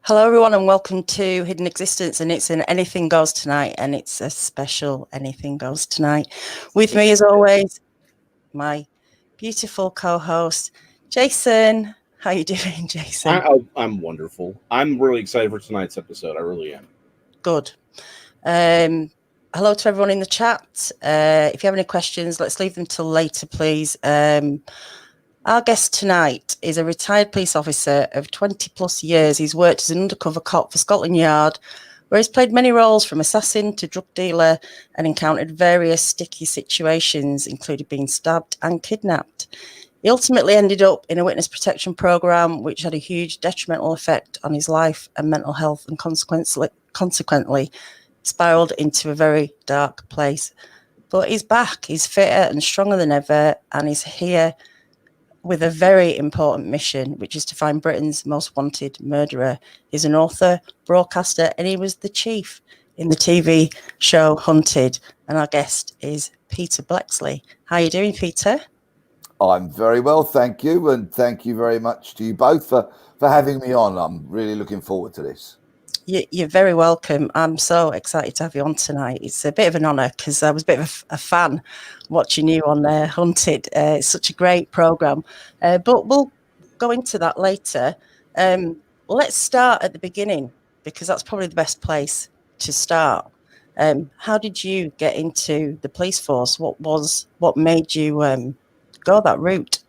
Hello, everyone, and welcome to Hidden Existence. And it's an Anything Goes tonight, and it's a special Anything Goes tonight. With me, as always, my beautiful co-host, Jason. How you doing, Jason? I'm wonderful. I'm really excited for tonight's episode. I really am. Good. Hello to everyone in the chat. If you have any questions, let's leave them till later, please. Our guest tonight is a retired police officer of 20 plus years. He's worked as an undercover cop for Scotland Yard, where he's played many roles from assassin to drug dealer and encountered various sticky situations, including being stabbed and kidnapped. He ultimately ended up in a witness protection program, which had a huge detrimental effect on his life and mental health, and consequently spiraled into a very dark place. But he's back, he's fitter and stronger than ever, and he's here with a very important mission, which is to find Britain's most wanted murderer. He's an author, broadcaster, and he was the chief in the TV show Hunted. And our guest is Peter Bleksley. How are you doing, Peter? I'm very well, thank you. And thank you very much to you both for having me on. I'm really looking forward to this. You're very welcome. I'm so excited to have you on tonight. It's a bit of an honour because I was a bit of a fan watching you on Hunted. It's such a great programme. But we'll go into that later. Let's start at the beginning because that's probably the best place to start. How did you get into the police force? What made you go that route?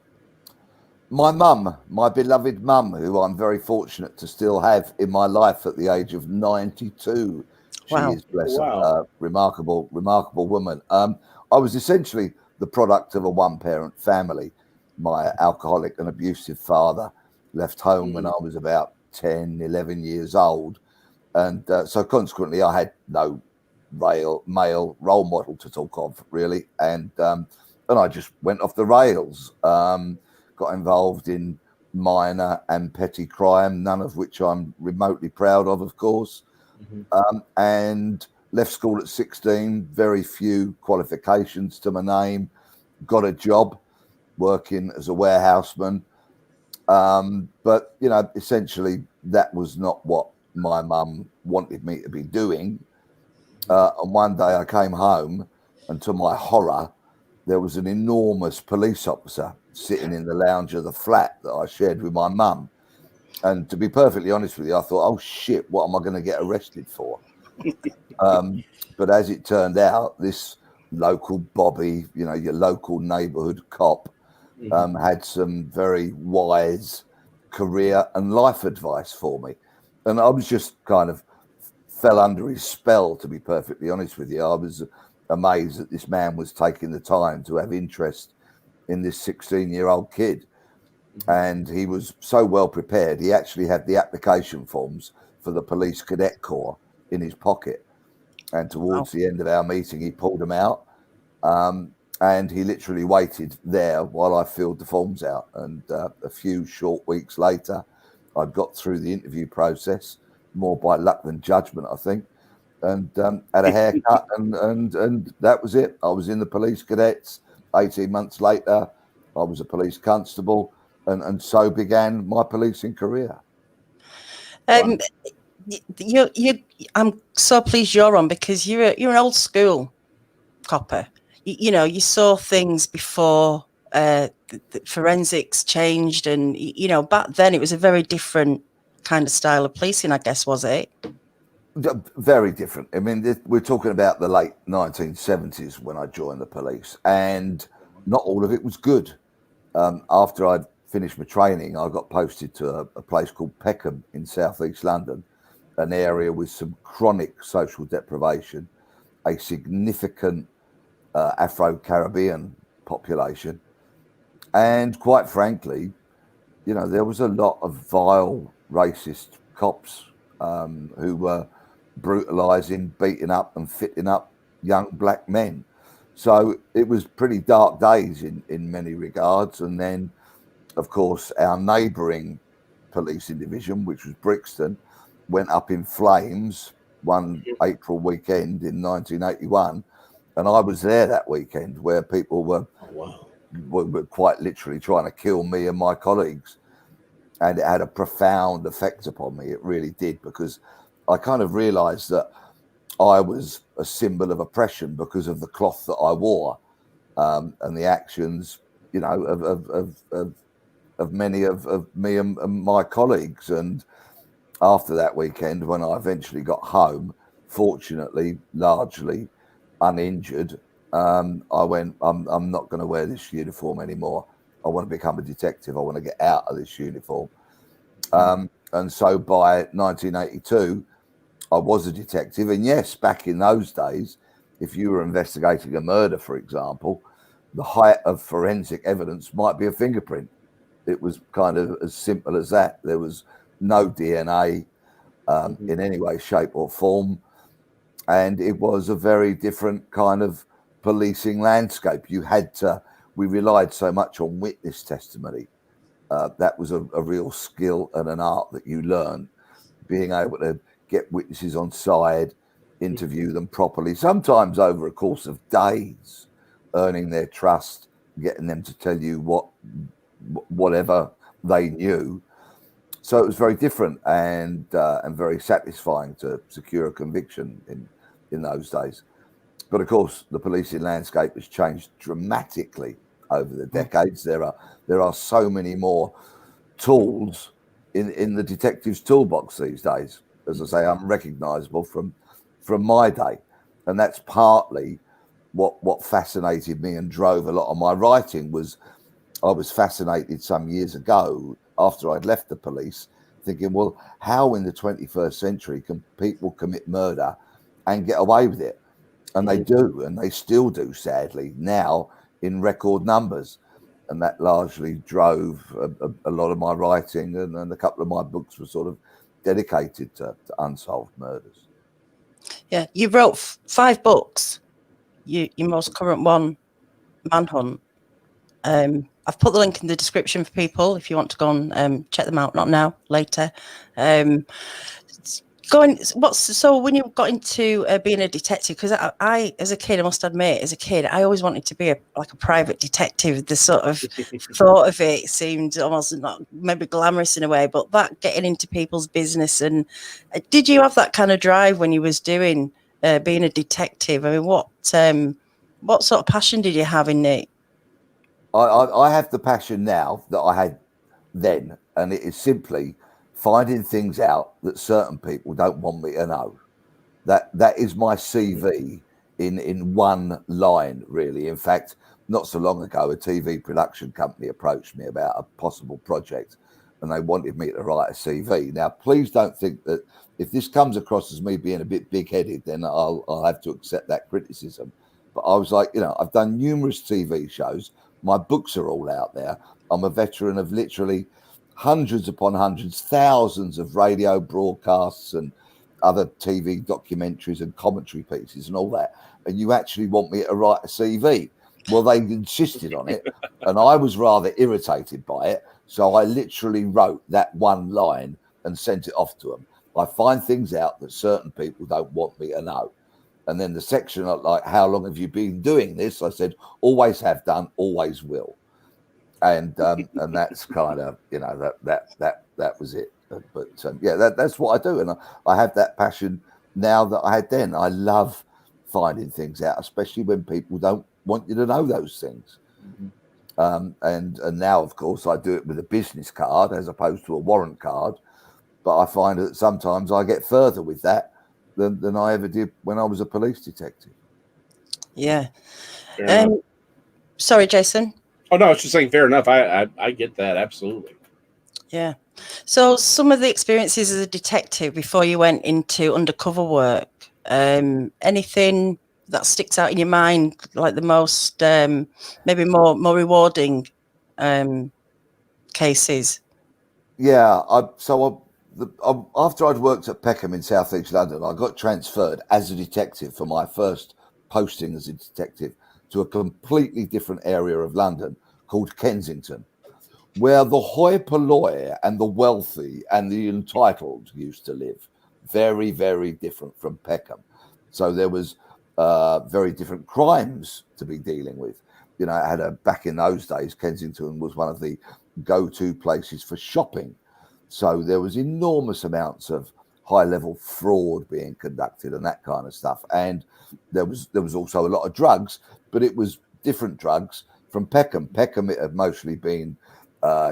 My mum, my beloved mum, who I'm very fortunate to still have in my life at the age of 92. Wow. She is, bless her, remarkable woman. I was essentially the product of a one-parent family. My alcoholic and abusive father left home when I was about 10, 11 years old. And so consequently, I had no male role model to talk of, really. And I just went off the rails. Got involved in minor and petty crime, none of which I'm remotely proud of course. And left school at 16, very few qualifications to my name, got a job working as a warehouseman. But, you know, essentially that was not what my mum wanted me to be doing. And one day I came home and to my horror, there was an enormous police officer sitting in the lounge of the flat that I shared with my mum. And to be perfectly honest with you, I thought, oh shit, what am I going to get arrested for? But as it turned out, this local Bobby, you know, your local neighborhood cop, had some very wise career and life advice for me. And I was just kind of fell under his spell, to be perfectly honest with you. I was amazed that this man was taking the time to have interest in this 16-year-old kid. And he was so well prepared. He actually had the application forms for the police cadet corps in his pocket. And towards the end of our meeting, he pulled them out. And he literally waited there while I filled the forms out. And a few short weeks later, I'd got through the interview process, more by luck than judgment, I think, and had a haircut, and that was it. I was in the police cadets. 18 months later, I was a police constable, and so began my policing career. I'm so pleased you're on because you're an old school copper. You know, you saw things before the forensics changed, and you know, back then it was a very different kind of style of policing, I guess, was it? Very different. I mean, we're talking about the late 1970s when I joined the police, and not all of it was good. After I'd finished my training, I got posted to a place called Peckham in southeast London, an area with some chronic social deprivation, a significant Afro-Caribbean population, and quite frankly, you know, there was a lot of vile, racist cops who were brutalizing, beating up and fitting up young black men. So it was pretty dark days in many regards. And then, of course, our neighbouring policing division, which was Brixton, went up in flames one April weekend in 1981. And I was there that weekend where people were quite literally trying to kill me and my colleagues. and it had a profound effect upon me. It really did, because I kind of realised that I was a symbol of oppression because of the cloth that I wore, and the actions, you know, of many of me and my colleagues. And after that weekend, when I eventually got home, fortunately, largely uninjured, I went, I'm not going to wear this uniform anymore. I want to become a detective. I want to get out of this uniform. And so by 1982, I was a detective. And yes, back in those days, if you were investigating a murder, for example, the height of forensic evidence might be a fingerprint. It was kind of as simple as that. There was no DNA in any way, shape, or form. And it was a very different kind of policing landscape. We relied so much on witness testimony. That was a real skill and an art that you learn, being able to get witnesses on side, interview them properly, sometimes over a course of days, earning their trust, getting them to tell you whatever they knew. So it was very different and very satisfying to secure a conviction in those days. But of course, the policing landscape has changed dramatically over the decades. There are so many more tools in the detective's toolbox these days. As I say, unrecognisable from my day, and that's partly what fascinated me and drove a lot of my writing. Was I was fascinated some years ago, after I'd left the police, thinking, well, how in the 21st century can people commit murder and get away with it? And they do, and they still do, sadly, now in record numbers. And that largely drove a lot of my writing, and a couple of my books were sort of dedicated to unsolved murders. Yeah, you wrote 5 books. Your most current one, Manhunt. I've put the link in the description for people if you want to go and check them out. Not now, later. So when you got into being a detective, because I, as a kid, I must admit, as a kid, I always wanted to be a private detective. The sort of thought of it seemed almost not maybe glamorous in a way, but that getting into people's business. And did you have that kind of drive when you was doing being a detective? I mean, what sort of passion did you have in it? I have the passion now that I had then, and it is simply finding things out that certain people don't want me to know. That is my CV in one line, really. In fact, not so long ago, a TV production company approached me about a possible project, and they wanted me to write a CV. Now, please don't think that if this comes across as me being a bit big-headed, then I'll have to accept that criticism. But I was like, I've done numerous TV shows. My books are all out there. I'm a veteran of literally hundreds upon hundreds, thousands of radio broadcasts and other TV documentaries and commentary pieces and all that. And you actually want me to write a CV? Well, they insisted on it, and I was rather irritated by it. So I literally wrote that one line and sent it off to them. I find things out that certain people don't want me to know. And then the section like, how long have you been doing this? I said, always have done, always will. And that's kind of, that was it. But that's what I do. And I have that passion now that I had then. I love finding things out, especially when people don't want you to know those things. And now, of course, I do it with a business card as opposed to a warrant card. But I find that sometimes I get further with that than I ever did when I was a police detective. Yeah. Sorry, Jason. Oh no, I was just saying, fair enough. I get that, absolutely. Yeah. So some of the experiences as a detective before you went into undercover work, anything that sticks out in your mind, like the most maybe more rewarding cases? Yeah. After I'd worked at Peckham in South East London, I got transferred as a detective for my first posting as a detective to a completely different area of London called Kensington, where the hoi polloi and the wealthy and the entitled used to live. Very, very different from Peckham. So there was very different crimes to be dealing with. Back in those days, Kensington was one of the go-to places for shopping. So there was enormous amounts of high-level fraud being conducted and that kind of stuff. And there was also a lot of drugs, but it was different drugs from Peckham. Peckham, it had mostly been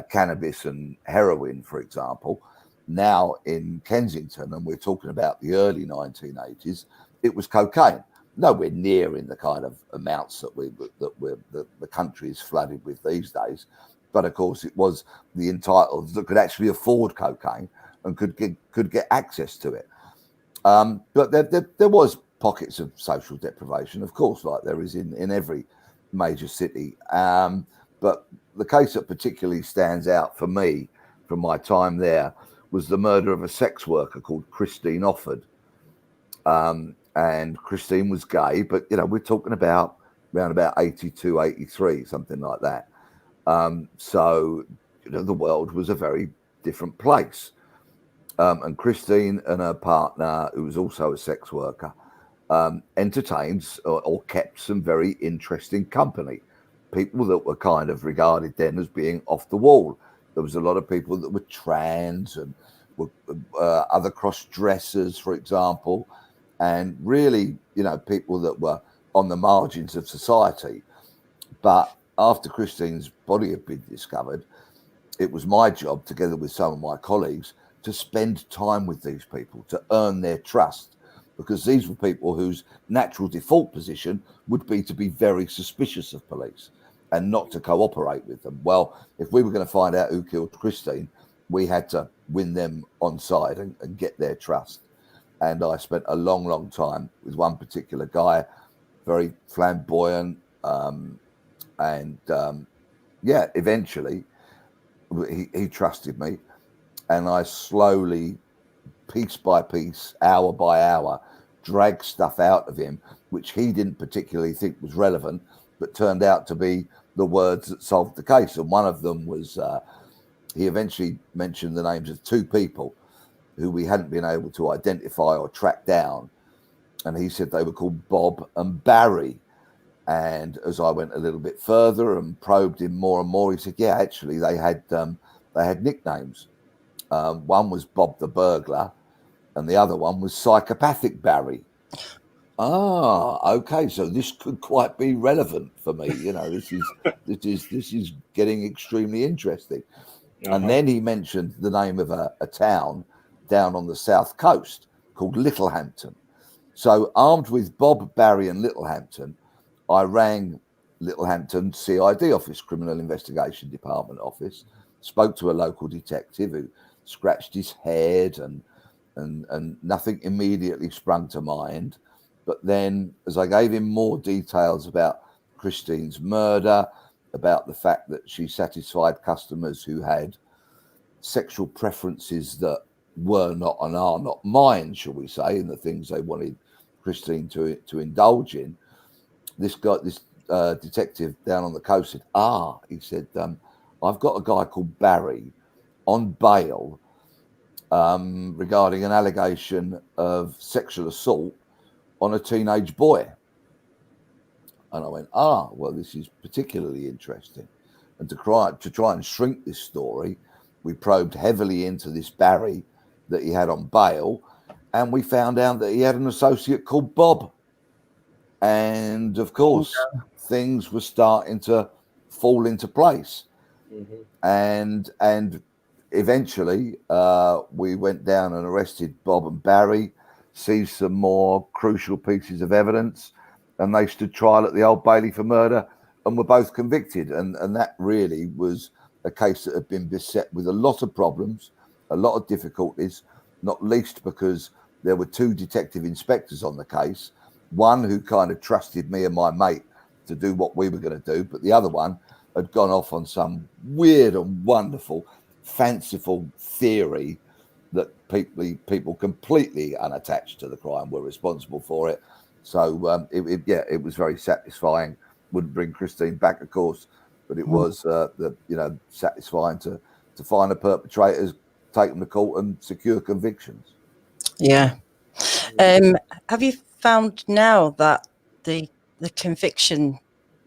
cannabis and heroin, for example. Now in Kensington, and we're talking about the early 1980s, it was cocaine. Nowhere near in the kind of amounts that the country is flooded with these days. But of course, it was the entitled that could actually afford cocaine and could get access to it. But there was pockets of social deprivation, of course, like there is in every major city. But the case that particularly stands out for me from my time there was the murder of a sex worker called Christine Offord. And Christine was gay, but, you know, we're talking about around about 82, 83, something like that. So, you know, the world was a very different place. And Christine and her partner, who was also a sex worker, entertained or kept some very interesting company. People that were kind of regarded then as being off the wall. There was a lot of people that were trans and were other cross-dressers, for example, and really, you know, people that were on the margins of society. But after Christine's body had been discovered, it was my job, together with some of my colleagues, to spend time with these people, to earn their trust, because these were people whose natural default position would be to be very suspicious of police and not to cooperate with them. Well, if we were going to find out who killed Christine, we had to win them on side and get their trust. And I spent a long, long time with one particular guy, very flamboyant, eventually he trusted me, and I slowly, piece by piece, hour by hour, dragged stuff out of him which he didn't particularly think was relevant, but turned out to be the words that solved the case. And one of them was he eventually mentioned the names of two people who we hadn't been able to identify or track down, and he said they were called Bob and Barry. And as I went a little bit further and probed him more and more, he said, yeah, actually they had nicknames. One was Bob the Burglar, and the other one was Psychopathic Barry. Ah, okay. So this could quite be relevant for me. You know, this is getting extremely interesting. Uh-huh. And then he mentioned the name of a town down on the south coast called Littlehampton. So armed with Bob, Barry, and Littlehampton, I rang Littlehampton CID office, Criminal Investigation Department office, spoke to a local detective who scratched his head and nothing immediately sprung to mind. But then as I gave him more details about Christine's murder, about the fact that she satisfied customers who had sexual preferences that were not and are not mine, shall we say, and the things they wanted Christine to indulge in, this detective down on the coast said, he said, I've got a guy called Barry on bail regarding an allegation of sexual assault on a teenage boy. And I went, well, this is particularly interesting. And to try and shrink this story, we probed heavily into this Barry that he had on bail, and we found out that he had an associate called Bob. And of course, things were starting to fall into place. Mm-hmm. And eventually, we went down and arrested Bob and Barry, seized some more crucial pieces of evidence, and they stood trial at the Old Bailey for murder and were both convicted. And that really was a case that had been beset with a lot of problems, a lot of difficulties, not least because there were two detective inspectors on the case, one who kind of trusted me and my mate to do what we were going to do, but the other one had gone off on some weird and wonderful, fanciful theory that people completely unattached to the crime were responsible for it. So it was very satisfying. Wouldn't bring Christine back, of course, but it was satisfying to find the perpetrators, take them to court, and secure convictions. Yeah. Have you found now that the conviction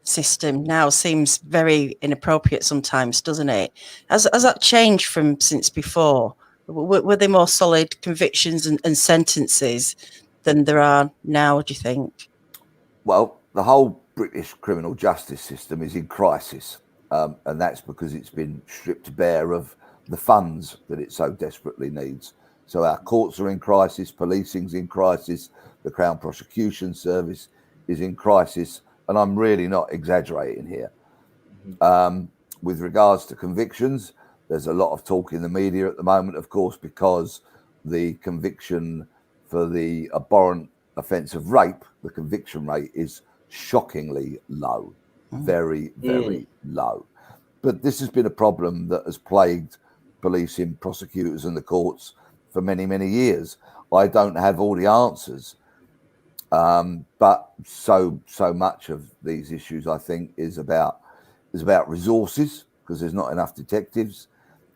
system now seems very inappropriate sometimes, doesn't it? Has that changed from since before? Were there more solid convictions and sentences than there are now, do you think? Well, the whole British criminal justice system is in crisis, and that's because it's been stripped bare of the funds that it so desperately needs. So our courts are in crisis, policing's in crisis, the Crown Prosecution Service is in crisis, and I'm really not exaggerating here. With regards to convictions, there's a lot of talk in the media at the moment, of course, because the conviction for the abhorrent offence of rape, the conviction rate is shockingly low, very, very low. But this has been a problem that has plagued policing, prosecutors and the courts for many, many years. I don't have all the answers, but so much of these issues, I think, is about resources, because there's not enough detectives,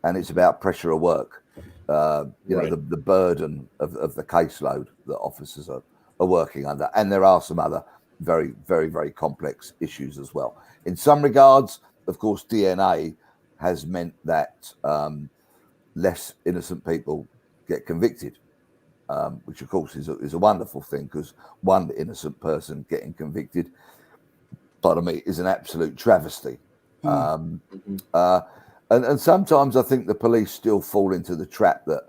and it's about pressure of work. You know, the burden of the caseload that officers are working under, and there are some other very, very, very complex issues as well. In some regards, of course, DNA has meant that less innocent people get convicted, which of course is a wonderful thing, because one innocent person getting convicted, pardon me, is an absolute travesty. And sometimes I think the police still fall into the trap that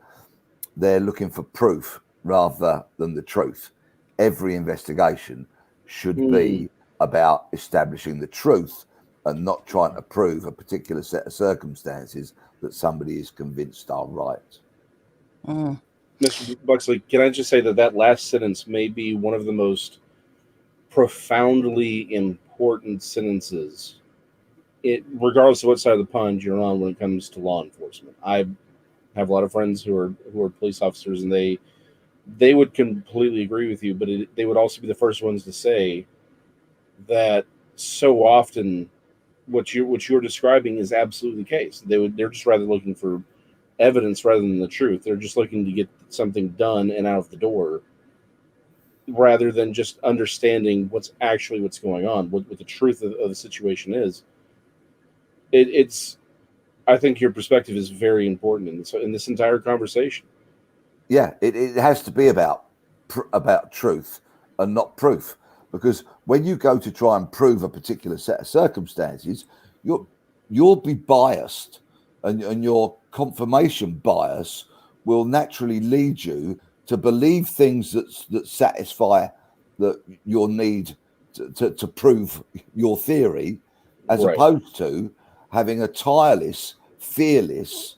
they're looking for proof rather than the truth. Every investigation should be about establishing the truth and not trying to prove a particular set of circumstances that somebody is convinced are right. Mr. Bleksley, can I just say that last sentence may be one of the most profoundly important sentences, regardless of what side of the pond you're on when it comes to law enforcement. I have a lot of friends who are police officers, and they would completely agree with you, but they would also be the first ones to say that so often what you're describing is absolutely the case. They're just rather looking for evidence rather than the truth. They're just looking to get something done and out of the door, rather than just understanding what's going on, what the truth of the situation is. It's I think your perspective is very important in this entire conversation. Yeah, it has to be about truth and not proof, because when you go to try and prove a particular set of circumstances, you'll be biased, and your confirmation bias will naturally lead you to believe things that satisfy your need to prove your theory, as opposed to having a tireless, fearless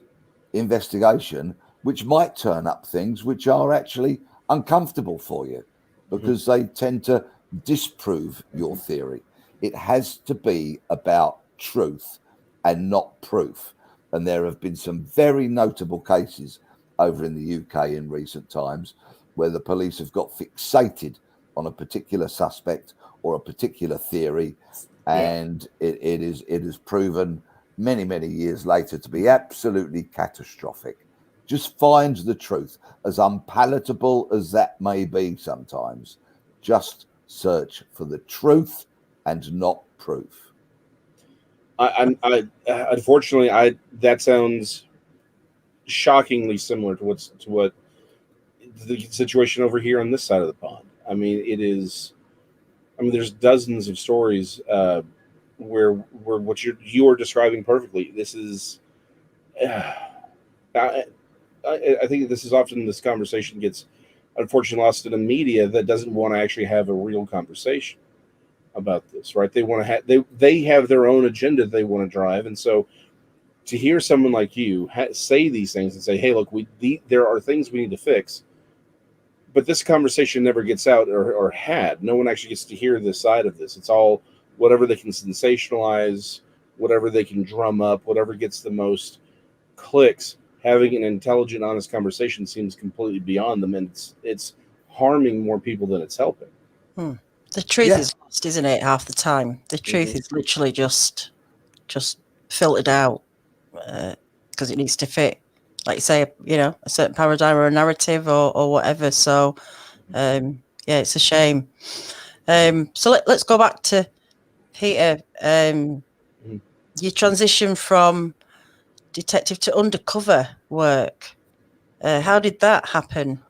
investigation, which might turn up things which are actually uncomfortable for you, because they tend to disprove your theory. It has to be about truth and not proof. And there have been some very notable cases over in the UK in recent times where the police have got fixated on a particular suspect or a particular theory, and it is proven many, many years later to be absolutely catastrophic. Just find the truth, as unpalatable as that may be sometimes. Just search for the truth and not proof. Unfortunately, that sounds shockingly similar to what the situation over here on this side of the pond. I mean, there's dozens of stories where what you are describing perfectly. This is, I think this conversation gets unfortunately lost in the media that doesn't want to actually have a real conversation about this, right? They want to have they have their own agenda they want to drive, and so to hear someone like you say these things and say, "Hey, look, there are things we need to fix," but this conversation never gets out or had. No one actually gets to hear this side of this. It's all whatever they can sensationalize, whatever they can drum up, whatever gets the most clicks. Having an intelligent, honest conversation seems completely beyond them, and it's harming more people than it's helping. The truth is lost, isn't it? Half the time, the truth is literally just filtered out because it needs to fit, like you say, a certain paradigm or a narrative or whatever. So, it's a shame. So let's go back to Peter. You transition from detective to undercover work. How did that happen?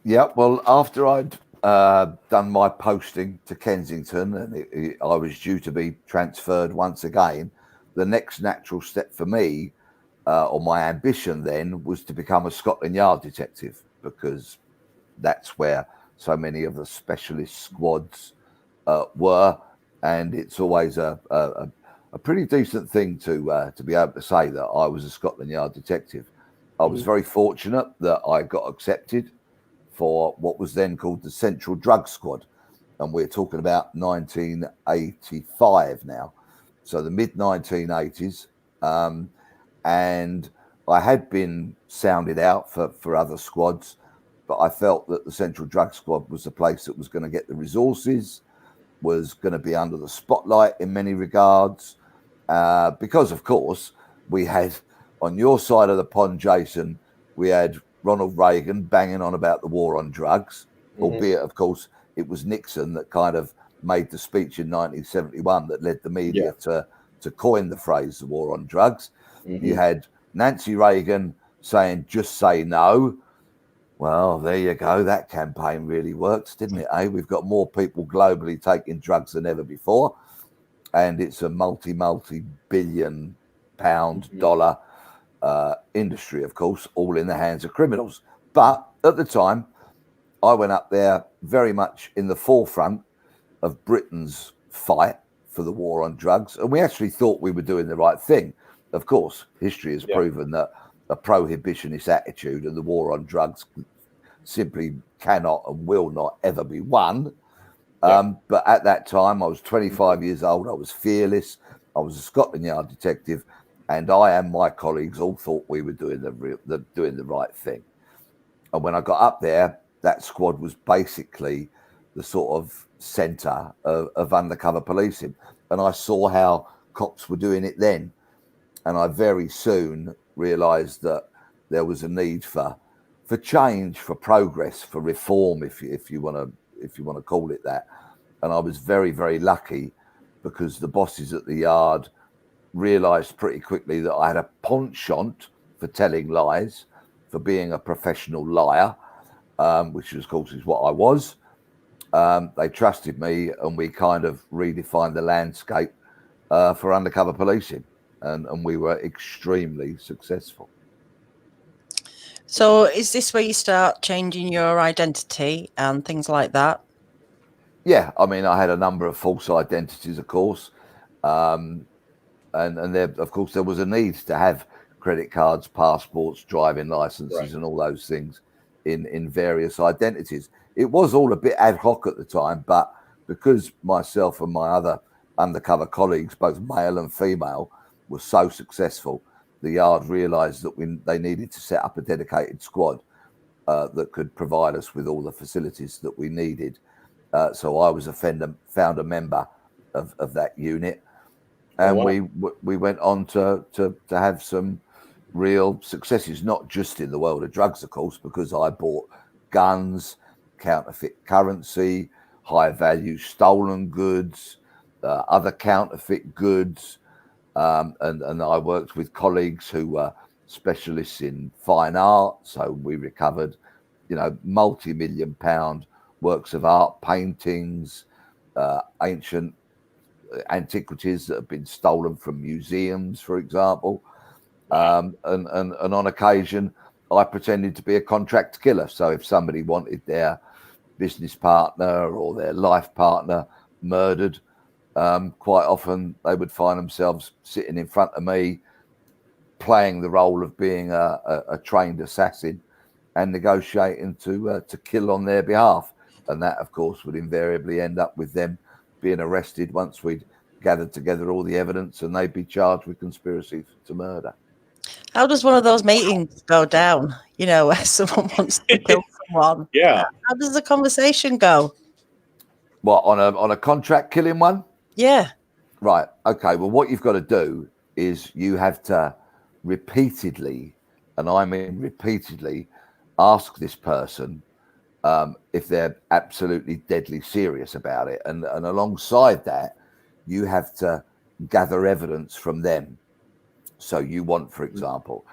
Yeah, well, after I'd done my posting to Kensington and I was due to be transferred once again, the next natural step for me, or my ambition then, was to become a Scotland Yard detective, because that's where so many of the specialist squads were, and it's always a pretty decent thing to be able to say that I was a Scotland Yard detective. I was very fortunate that I got accepted for what was then called the Central Drug Squad, and we're talking about 1985 now, so the mid 1980s. And I had been sounded out for other squads, but I felt that the Central Drug Squad was the place that was going to get the resources, was going to be under the spotlight in many regards, because, of course, we had on your side of the pond, Jason, we had Ronald Reagan banging on about the war on drugs, albeit, of course, it was Nixon that kind of made the speech in 1971 that led the media to coin the phrase the war on drugs. You had Nancy Reagan saying, just say no. Well, there you go. That campaign really worked, didn't it? We've got more people globally taking drugs than ever before. And it's a multi-billion pound dollar industry, of course, all in the hands of criminals. But at the time, I went up there very much in the forefront of Britain's fight for the war on drugs. And we actually thought we were doing the right thing. Of course, history has proven that a prohibitionist attitude and the war on drugs simply cannot and will not ever be won. But at that time, I was 25 years old. I was fearless. I was a Scotland Yard detective, and I and my colleagues all thought we were doing the right thing. And when I got up there, that squad was basically the sort of centre of undercover policing, and I saw how cops were doing it then. And I very soon realised that there was a need for change, for progress, for reform, if you want to call it that. And I was very, very lucky, because the bosses at the yard realised pretty quickly that I had a penchant for telling lies, for being a professional liar, which of course is what I was. They trusted me, and we kind of redefined the landscape for undercover policing. And we were extremely successful. So is this where you start changing your identity and things like that? Yeah, I mean, I had a number of false identities, of course. And there, of course, there was a need to have credit cards, passports, driving licenses, and all those things in various identities. It was all a bit ad hoc at the time, but because myself and my other undercover colleagues, both male and female, were so successful, the yard realised that they needed to set up a dedicated squad that could provide us with all the facilities that we needed. So I was a founder member of that unit, and we went on to have some real successes, not just in the world of drugs, of course, because I bought guns, counterfeit currency, high value stolen goods, other counterfeit goods. And I worked with colleagues who were specialists in fine art. So we recovered, multi-million pound works of art, paintings, ancient antiquities that have been stolen from museums, for example. And on occasion, I pretended to be a contract killer. So if somebody wanted their business partner or their life partner murdered, quite often they would find themselves sitting in front of me, playing the role of being a trained assassin and negotiating to kill on their behalf. And that, of course, would invariably end up with them being arrested once we'd gathered together all the evidence, and they'd be charged with conspiracy to murder. How does one of those meetings go down? Where someone wants to kill someone. Yeah. How does the conversation go? What, on a contract killing one? Yeah. Right. Okay. Well, what you've got to do is you have to repeatedly, and I mean repeatedly, ask this person if they're absolutely deadly serious about it. And alongside that, you have to gather evidence from them. So you want, for example,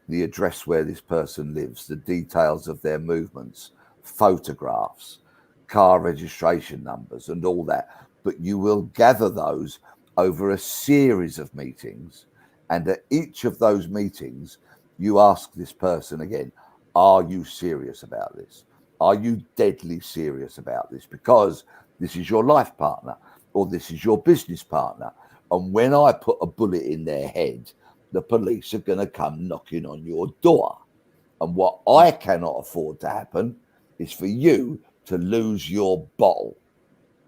the address where this person lives, the details of their movements, photographs, car registration numbers, and all that. But you will gather those over a series of meetings. And at each of those meetings, you ask this person again, are you serious about this? Are you deadly serious about this? Because this is your life partner or this is your business partner. And when I put a bullet in their head, the police are going to come knocking on your door. And what I cannot afford to happen is for you to lose your bottle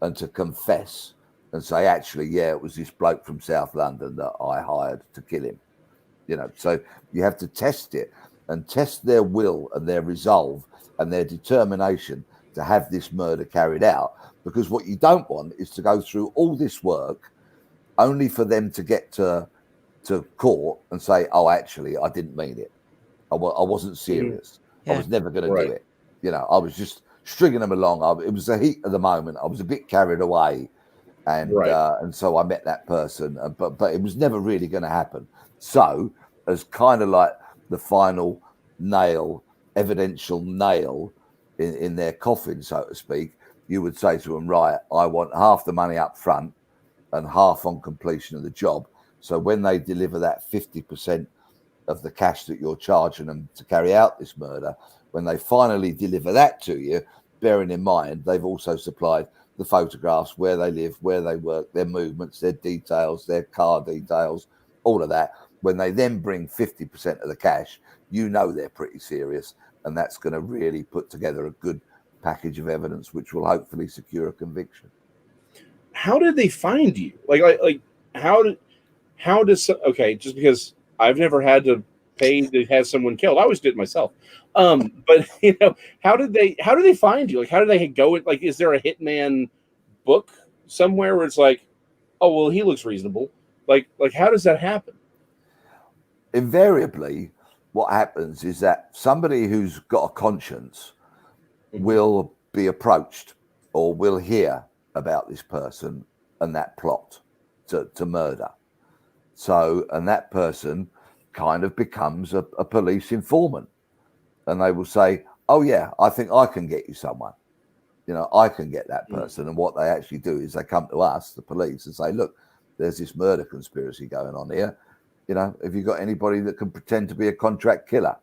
and to confess and say, actually, yeah, it was this bloke from South London that I hired to kill him. You know, so you have to test it and test their will and their resolve and their determination to have this murder carried out. Because what you don't want is to go through all this work only for them to get to court and say, oh, actually, I didn't mean it. I wasn't serious. Yeah. I was never going to do it. You know, I was just stringing them along. It was the heat of the moment. I was a bit carried away. And so I met that person, but it was never really going to happen. So as kind of like the final nail, evidential nail in their coffin, so to speak, you would say to them, right, I want half the money up front and half on completion of the job. So when they deliver that 50% of the cash that you're charging them to carry out this murder, when they finally deliver that to you, bearing in mind, they've also supplied the photographs, where they live, where they work, their movements, their details, their car details, all of that. When they then bring 50% of the cash, you know they're pretty serious. And that's going to really put together a good package of evidence, which will hopefully secure a conviction. How did they find you? Like how does, okay, just because I've never had to pay to have someone killed, I always did it myself. But you know, how do they find you? Like, how do they go? Like, is there a hitman book somewhere where it's like, oh, well, he looks reasonable? Like how does that happen? Invariably, what happens is that somebody who's got a conscience will be approached or will hear about this person and that plot to murder. So, and that person kind of becomes a police informant, and they will say, oh yeah, I think I can get you someone. You know, I can get that person. And what they actually do is they come to us, the police, and say, look, there's this murder conspiracy going on here. You know, have you got anybody that can pretend to be a contract killer?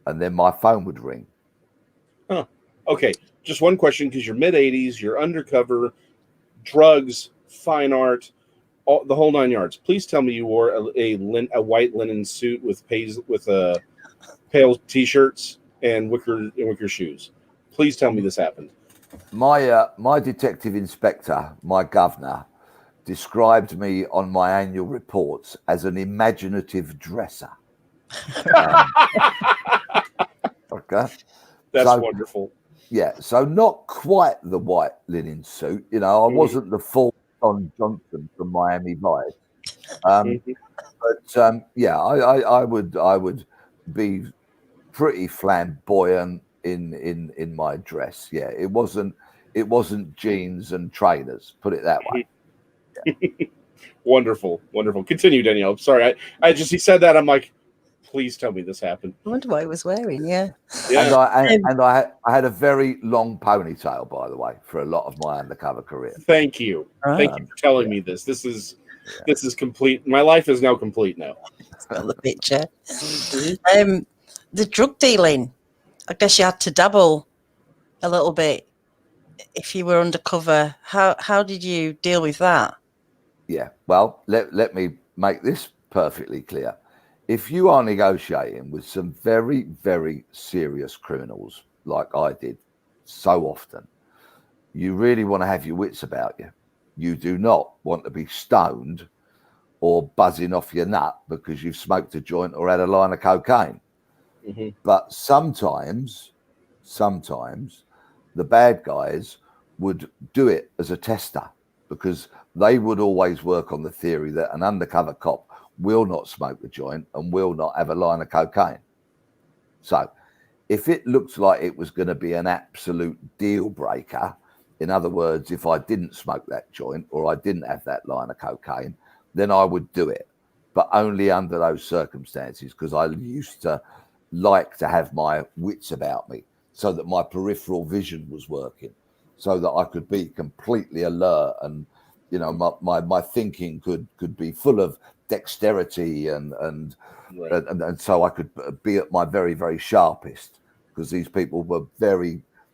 And then my phone would ring. Huh. Okay, just one question, because you're mid-80s, you're undercover, drugs, fine art, the whole nine yards. Please tell me you wore a white linen suit with pale t-shirts and wicker shoes. Please tell me this happened. My detective inspector, my governor, described me on my annual reports as an imaginative dresser. Okay, that's wonderful. Yeah, so not quite the white linen suit. You know, I wasn't the full Don Johnson from Miami Vice. But yeah, I would be pretty flamboyant in my dress. Yeah, it wasn't jeans and trainers. Put it that way. Yeah. Wonderful. Continue, Danielle. Sorry, he said that. I'm like, please tell me this happened. I wonder what he was wearing. Yeah. And I had a very long ponytail, by the way, for a lot of my undercover career. Thank you. Thank you for telling me this. This is complete. My life is now complete now. It's got the picture. The drug dealing, I guess you had to dabble a little bit if you were undercover. How did you deal with that? Yeah, well, let me make this perfectly clear. If you are negotiating with some very, very serious criminals, like I did so often, you really want to have your wits about you. You do not want to be stoned or buzzing off your nut because you've smoked a joint or had a line of cocaine. But sometimes the bad guys would do it as a tester, because they would always work on the theory that an undercover cop will not smoke a joint and will not have a line of cocaine. So if it looks like it was going to be an absolute deal breaker, in other words, if I didn't smoke that joint or I didn't have that line of cocaine, then I would do it. but only under those circumstances, because I used to like to have my wits about me so that my peripheral vision was working, so that I could be completely alert, and you know, my thinking could be full of dexterity and so I could be at my very, very sharpest, because these people were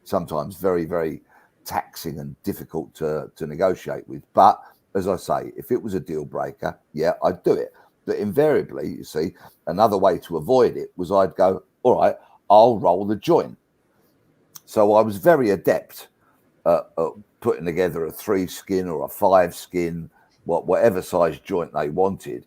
sometimes very, very taxing and difficult to negotiate with. But as I say, if it was a deal breaker, yeah, I'd do it. But invariably, you see, another way to avoid it was I'd go, all right, I'll roll the joint. So I was very adept at putting together a 3 skin or a 5 skin, whatever size joint they wanted.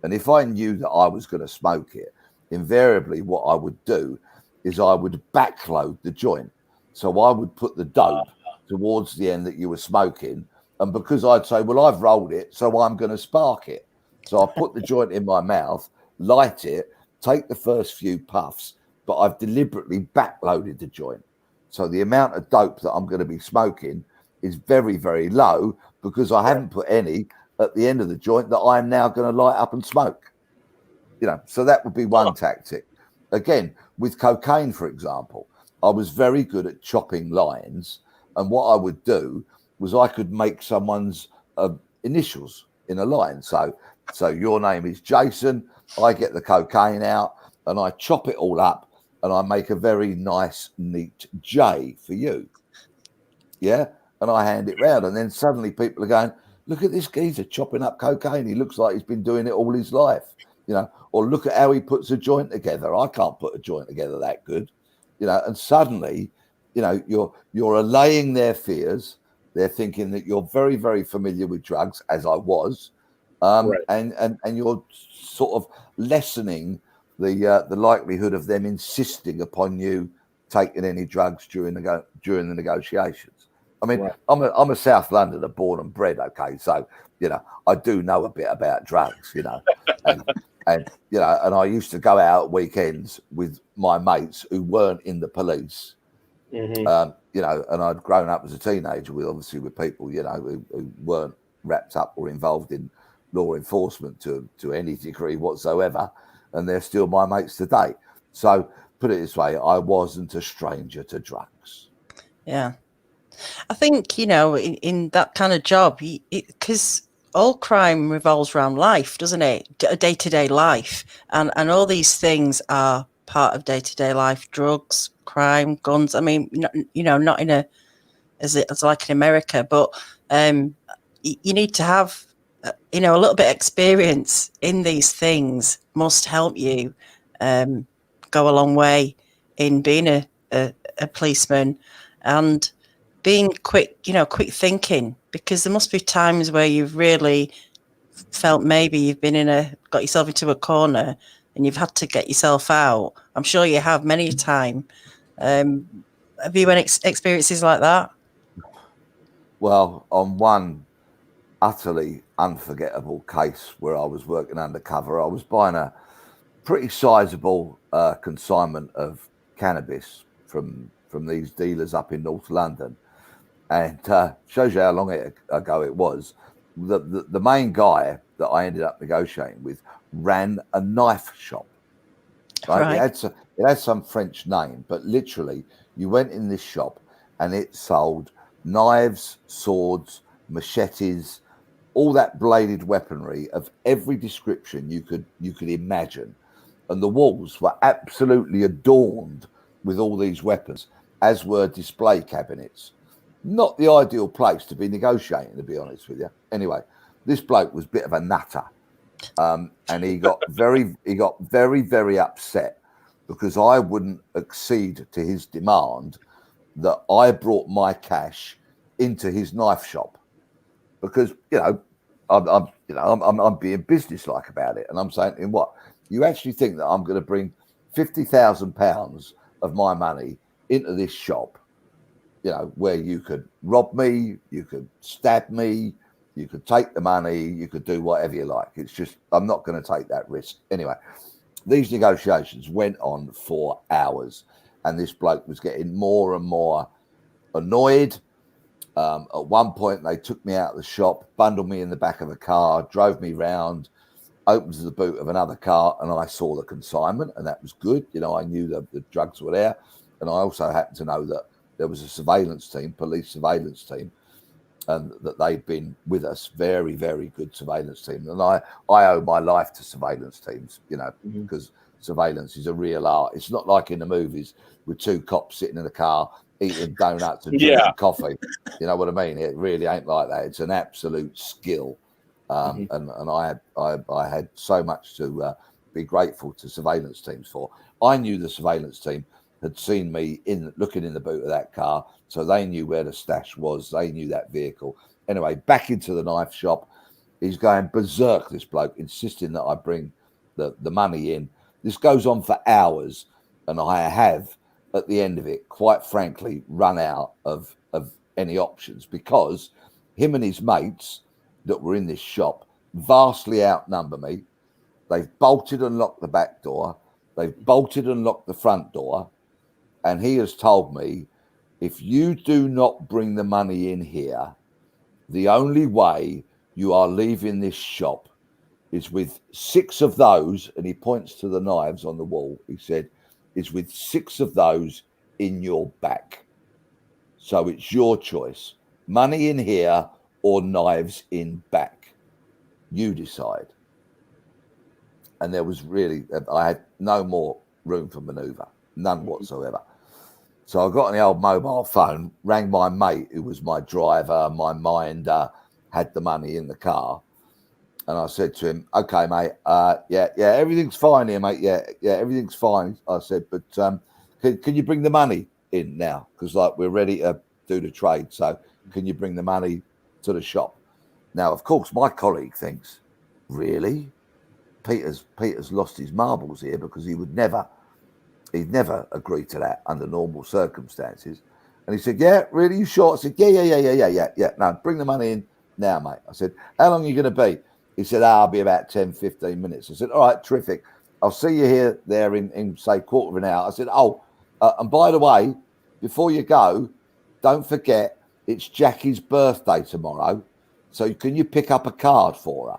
And if I knew that I was going to smoke it, invariably what I would do is I would backload the joint. So I would put the dope towards the end that you were smoking. And because I'd say, well, I've rolled it, so I'm going to spark it. So I put the joint in my mouth, light it, take the first few puffs, but I've deliberately backloaded the joint. So the amount of dope that I'm going to be smoking is very, very low, because I haven't put any at the end of the joint that I'm now going to light up and smoke. You know, so that would be one tactic. Again, with cocaine, for example, I was very good at chopping lines. And what I would do was I could make someone's initials in a line. So your name is Jason. I get the cocaine out and I chop it all up and I make a very nice, neat J for you. Yeah. And I hand it round. And then suddenly people are going, look at this geezer chopping up cocaine. He looks like he's been doing it all his life, you know, or look at how he puts a joint together. I can't put a joint together that good, you know, and suddenly, you know, you're allaying their fears. They're thinking that you're very, very familiar with drugs, as I was. And you're sort of lessening the likelihood of them insisting upon you taking any drugs during the negotiations. I mean, I'm a South Londoner, born and bred. Okay, so you know I do know a bit about drugs. You know, and you know, and I used to go out weekends with my mates who weren't in the police. You know, and I'd grown up as a teenager with people, you know, who weren't wrapped up or involved in law enforcement to any degree whatsoever, and they're still my mates today. So put it this way, I wasn't a stranger to drugs. Yeah. I think, you know, in that kind of job, because all crime revolves around life, doesn't it? Day-to-day life. And all these things are part of day-to-day life. Drugs, crime, guns. I mean, you know, not in as like in America, but you need to have, you know, a little bit of experience in these things must help you go a long way in being a policeman and being quick thinking, because there must be times where you've really felt maybe you've got yourself into a corner and you've had to get yourself out. I'm sure you have many a time. Have you any experiences like that? Well, on one utterly unforgettable case where I was working undercover, I was buying a pretty sizable consignment of cannabis from these dealers up in North London. And shows you how long ago it was. The main guy that I ended up negotiating with ran a knife shop. Right? It had some French name, but literally you went in this shop and it sold knives, swords, machetes, all that bladed weaponry of every description you could imagine. And the walls were absolutely adorned with all these weapons, as were display cabinets. Not the ideal place to be negotiating, to be honest with you. Anyway, this bloke was a bit of a nutter, and he got very, very upset because I wouldn't accede to his demand that I brought my cash into his knife shop, because you know I'm being businesslike about it, and I'm saying to him, what, you actually think that I'm going to bring £50,000 of my money into this shop? You know, where you could rob me, you could stab me, you could take the money, you could do whatever you like. It's just, I'm not going to take that risk. Anyway, these negotiations went on for hours, and this bloke was getting more and more annoyed. At one point, they took me out of the shop, bundled me in the back of a car, drove me round. opens the boot of another car, and I saw the consignment, and that was good. You know, I knew that the drugs were there, and I also happened to know that there was a surveillance team, police surveillance team, and that they'd been with us. Very, very good surveillance team. And I owe my life to surveillance teams, you know, because surveillance is a real art. It's not like in the movies with two cops sitting in a car eating donuts and drinking coffee. You know what I mean? It really ain't like that. It's an absolute skill. And I had so much to be grateful to surveillance teams for. I knew the surveillance team had seen me looking in the boot of that car, so they knew where the stash was. They knew that vehicle. Anyway, back into the knife shop. He's going berserk, this bloke, insisting that I bring the money in. This goes on for hours, and I have, at the end of it, quite frankly, run out of any options, because him and his mates that were in this shop vastly outnumber me. They've bolted and locked the back door. They've bolted and locked the front door. And he has told me, if you do not bring the money in here, the only way you are leaving this shop is with 6 of those, and he points to the knives on the wall, he said, is with 6 of those in your back. So it's your choice. Money in here or knives in back. You decide. And there was really, I had no more room for manoeuvre, none whatsoever. So I got on the old mobile phone, rang my mate, who was my driver, my minder, had the money in the car. And I said to him, okay, mate, yeah, everything's fine here, mate. Yeah, everything's fine. I said, but can you bring the money in now? Because like we're ready to do the trade. So can you bring the money to the shop? Now, of course, my colleague thinks, really? Peter's lost his marbles here, because he'd never agree to that under normal circumstances. And he said, yeah, really, you sure? I said, yeah. No, bring the money in now, mate. I said, how long are you going to be? He said, I'll be about 10, 15 minutes. I said, all right, terrific. I'll see you there in say, quarter of an hour. I said, and by the way, before you go, don't forget, it's Jackie's birthday tomorrow. So can you pick up a card for her?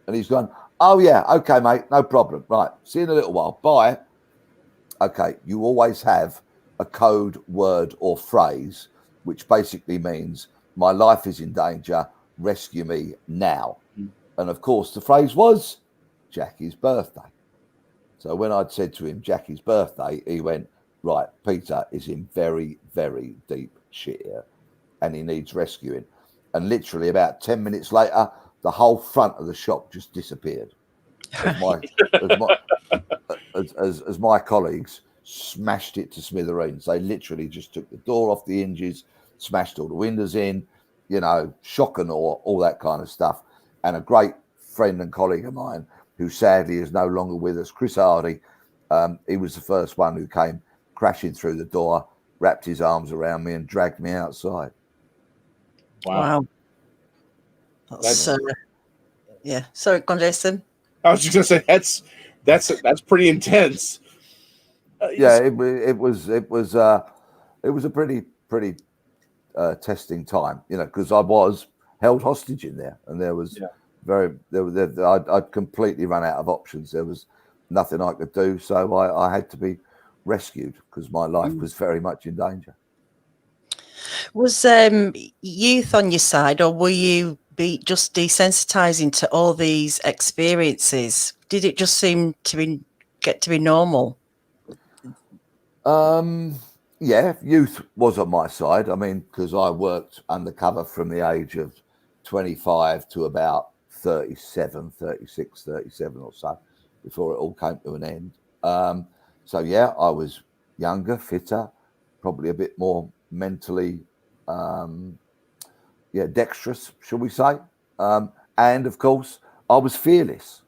And he's gone, oh, yeah, okay, mate, no problem. Right, see you in a little while. Bye. Okay, you always have a code word or phrase, which basically means my life is in danger, rescue me now. And of course, the phrase was Jackie's birthday. So when I'd said to him Jackie's birthday, he went, right, Peter is in very, very deep shit here, and he needs rescuing. And literally about 10 minutes later, the whole front of the shop just disappeared. As my colleagues smashed it to smithereens. They literally just took the door off the hinges, smashed all the windows in, you know, shock and awe, all that kind of stuff. And a great friend and colleague of mine, who sadly is no longer with us, Chris Hardy, he was the first one who came crashing through the door, wrapped his arms around me and dragged me outside. Wow. That's yeah. Sorry, go on, Jason. I was just going to say that's pretty intense. Yeah, it was a pretty testing time, you know, because I was held hostage in there, and there was I'd completely run out of options. There was nothing I could do, so I had to be rescued because my life was very much in danger. Was youth on your side, or were you just desensitizing to all these experiences? Did it just seem to get to be normal? Yeah, youth was on my side. I mean, because I worked undercover from the age of 25 to about 37 or so before it all came to an end. So yeah, I was younger, fitter, probably a bit more mentally dexterous, shall we say. And of course, I was fearless.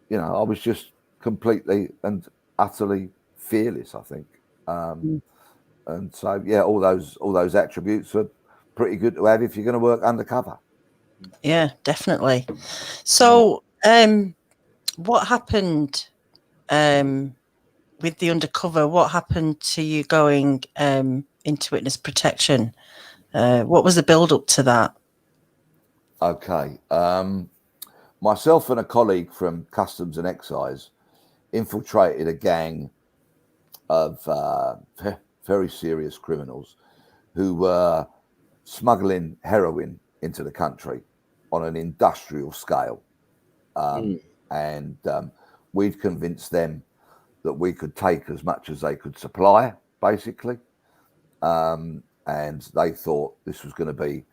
You know, I was just completely and utterly fearless, I think. And so, yeah, all those attributes are pretty good to have if you're going to work undercover. Yeah, definitely. So, what happened with the undercover? What happened to you going into witness protection? What was the build up to that? Okay. myself and a colleague from Customs and Excise infiltrated a gang of very serious criminals who were smuggling heroin into the country on an industrial scale. And we'd convinced them that we could take as much as they could supply, basically. And they thought this was going to be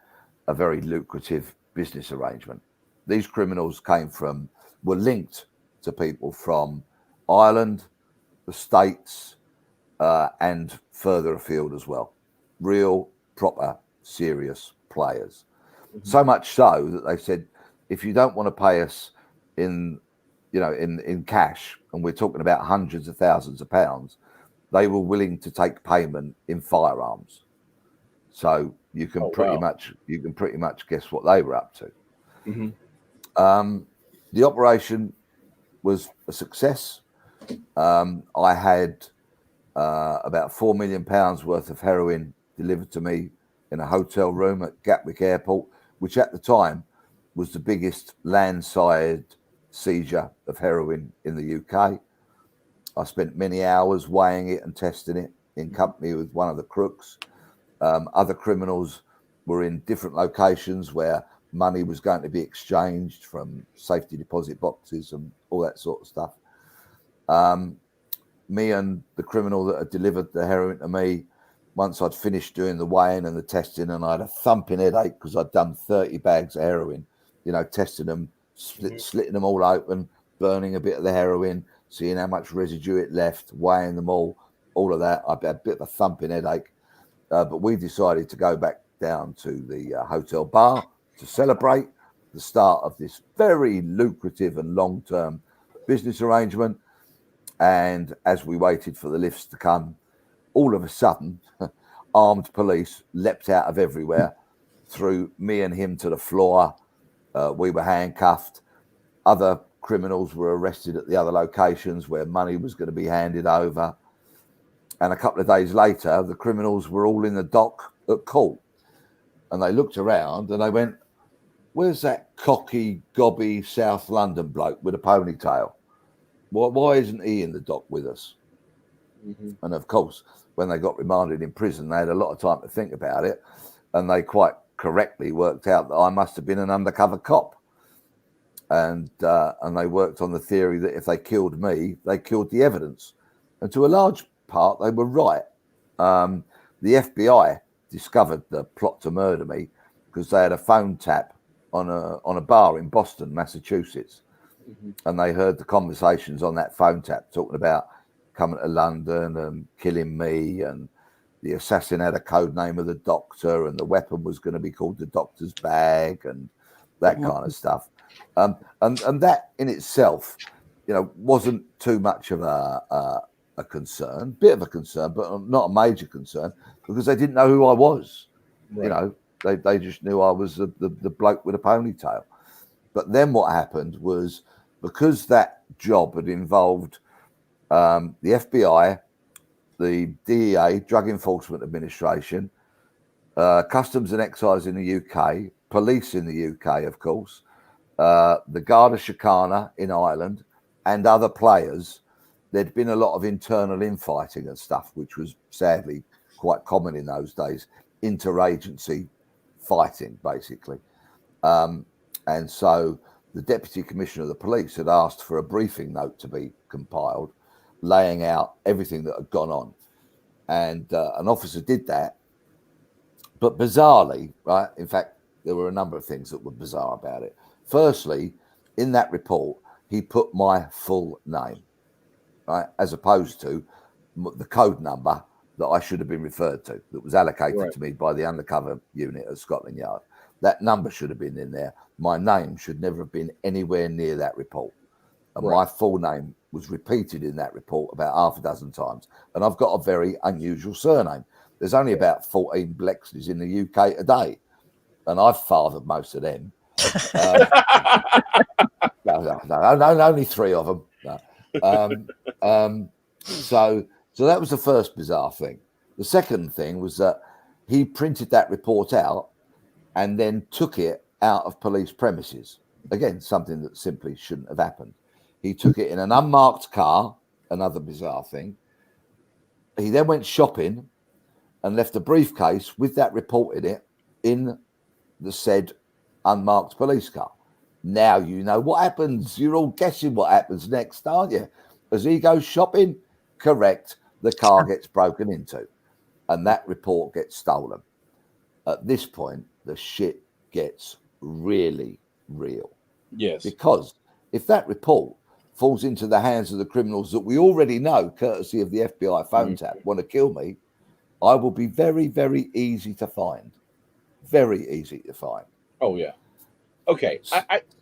a very lucrative business arrangement. These criminals were linked to people from Ireland, the States, and further afield as well. Real, proper, serious players. So much so that they said, if you don't want to pay us in cash, and we're talking about hundreds of thousands of pounds, they were willing to take payment in firearms. So you can pretty much guess what they were up to. The operation was a success. I had about £4 million worth of heroin delivered to me in a hotel room at Gatwick Airport, which at the time was the biggest landside seizure of heroin in the UK. I spent many hours weighing it and testing it in company with one of the crooks. Other criminals were in different locations where money was going to be exchanged from safety deposit boxes and all that sort of stuff. Me and the criminal that had delivered the heroin to me, once I'd finished doing the weighing and the testing, and I had a thumping headache because I'd done 30 bags of heroin, testing them, slitting them all open, burning a bit of the heroin, seeing how much residue it left, weighing them all of that. I had a bit of a thumping headache. But we decided to go back down to the hotel bar to celebrate the start of this very lucrative and long-term business arrangement. And as we waited for the lifts to come, all of a sudden, armed police leapt out of everywhere, threw me and him to the floor. We were handcuffed. Other criminals were arrested at the other locations where money was going to be handed over. And a couple of days later, the criminals were all in the dock at court. And they looked around and they went, "Where's that cocky, gobby South London bloke with a ponytail? Why isn't he in the dock with us?" And of course, when they got remanded in prison, they had a lot of time to think about it. And they quite correctly worked out that I must have been an undercover cop. And they worked on the theory that if they killed me, they killed the evidence. And to a large part, they were right. The FBI discovered the plot to murder me because they had a phone tap on a bar in Boston, Massachusetts. And they heard the conversations on that phone tap talking about coming to London and killing me, and the assassin had a code name of the doctor, and the weapon was going to be called the doctor's bag, and that kind of stuff. And that in itself, wasn't too much of a concern, bit of a concern, but not a major concern, because they didn't know who I was. Right. They just knew I was the bloke with a ponytail. But then what happened was, because that job had involved the FBI, the DEA, Drug Enforcement Administration, Customs and Excise in the UK, police in the UK, of course, the Garda Síochána in Ireland, and other players, there'd been a lot of internal infighting and stuff, which was sadly quite common in those days, interagency fighting, basically. And so the Deputy Commissioner of the Police had asked for a briefing note to be compiled, laying out everything that had gone on. And an officer did that. But bizarrely, right, in fact, there were a number of things that were bizarre about it. Firstly, in that report, he put my full name, right, as opposed to the code number that I should have been referred to, that was allocated to me by the undercover unit at Scotland Yard. That number should have been in there. My name should never have been anywhere near that report. And my full name was repeated in that report about half a dozen times. And I've got a very unusual surname. There's only about 14 Bleksleys in the UK today, and I've fathered most of them. No, only 3 of them. No. So that was the first bizarre thing. The second thing was that he printed that report out and then took it out of police premises. Again, something that simply shouldn't have happened. He took it in an unmarked car, another bizarre thing. He then went shopping and left a briefcase with that report in it in the said unmarked police car. Now you know what happens. You're all guessing what happens next, aren't you? As he goes shopping, correct, the car gets broken into and that report gets stolen. At this point, the shit gets really real. Yes. Because if that report falls into the hands of the criminals that we already know, courtesy of the FBI phone tap, want to kill me, I will be very, very easy to find. Very easy to find. Oh, yeah. Okay.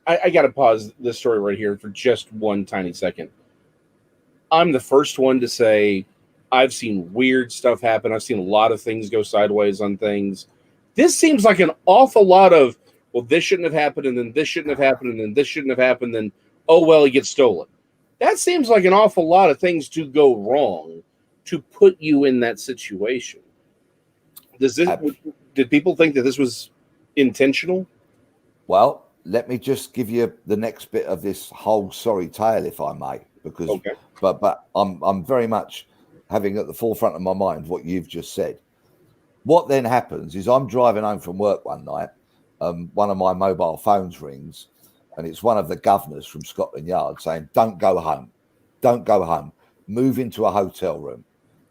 I got to pause this story right here for just one tiny second. I'm the first one to say I've seen weird stuff happen. I've seen a lot of things go sideways on things. This seems like an awful lot of, well, this shouldn't have happened, and then this shouldn't have happened, and then this shouldn't have happened, and oh, well, he gets stolen. That seems like an awful lot of things to go wrong to put you in that situation. Did people think that this was intentional? Well, let me just give you the next bit of this whole sorry tale, if I may, because but I'm very much having at the forefront of my mind what you've just said. What then happens is I'm driving home from work one night. One of my mobile phones rings, and it's one of the governors from Scotland Yard saying, "Don't go home, don't go home. Move into a hotel room.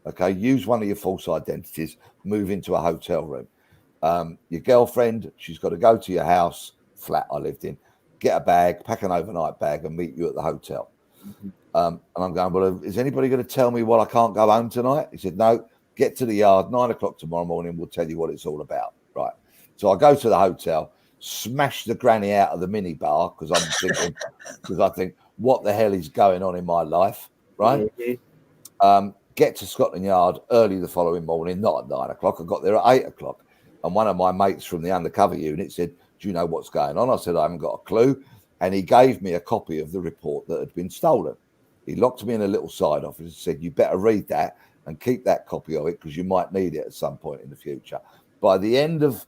Okay, use one of your false identities. Move into a hotel room. Your girlfriend, she's got to go to your house, flat I lived in, get a bag, pack an overnight bag, and meet you at the hotel." And I'm going, "Well, is anybody going to tell me why I can't go home tonight?" He said, "No, get to the yard, 9 o'clock tomorrow morning. We'll tell you what it's all about." Right. So I go to the hotel, smash the granny out of the mini bar because I think, what the hell is going on in my life? Right. Get to Scotland Yard early the following morning, not at 9 o'clock. I got there at 8 o'clock. And one of my mates from the undercover unit said, "Do you know what's going on?" I said, "I haven't got a clue." And he gave me a copy of the report that had been stolen. He locked me in a little side office and said, "You better read that and keep that copy of it because you might need it at some point in the future." By the end of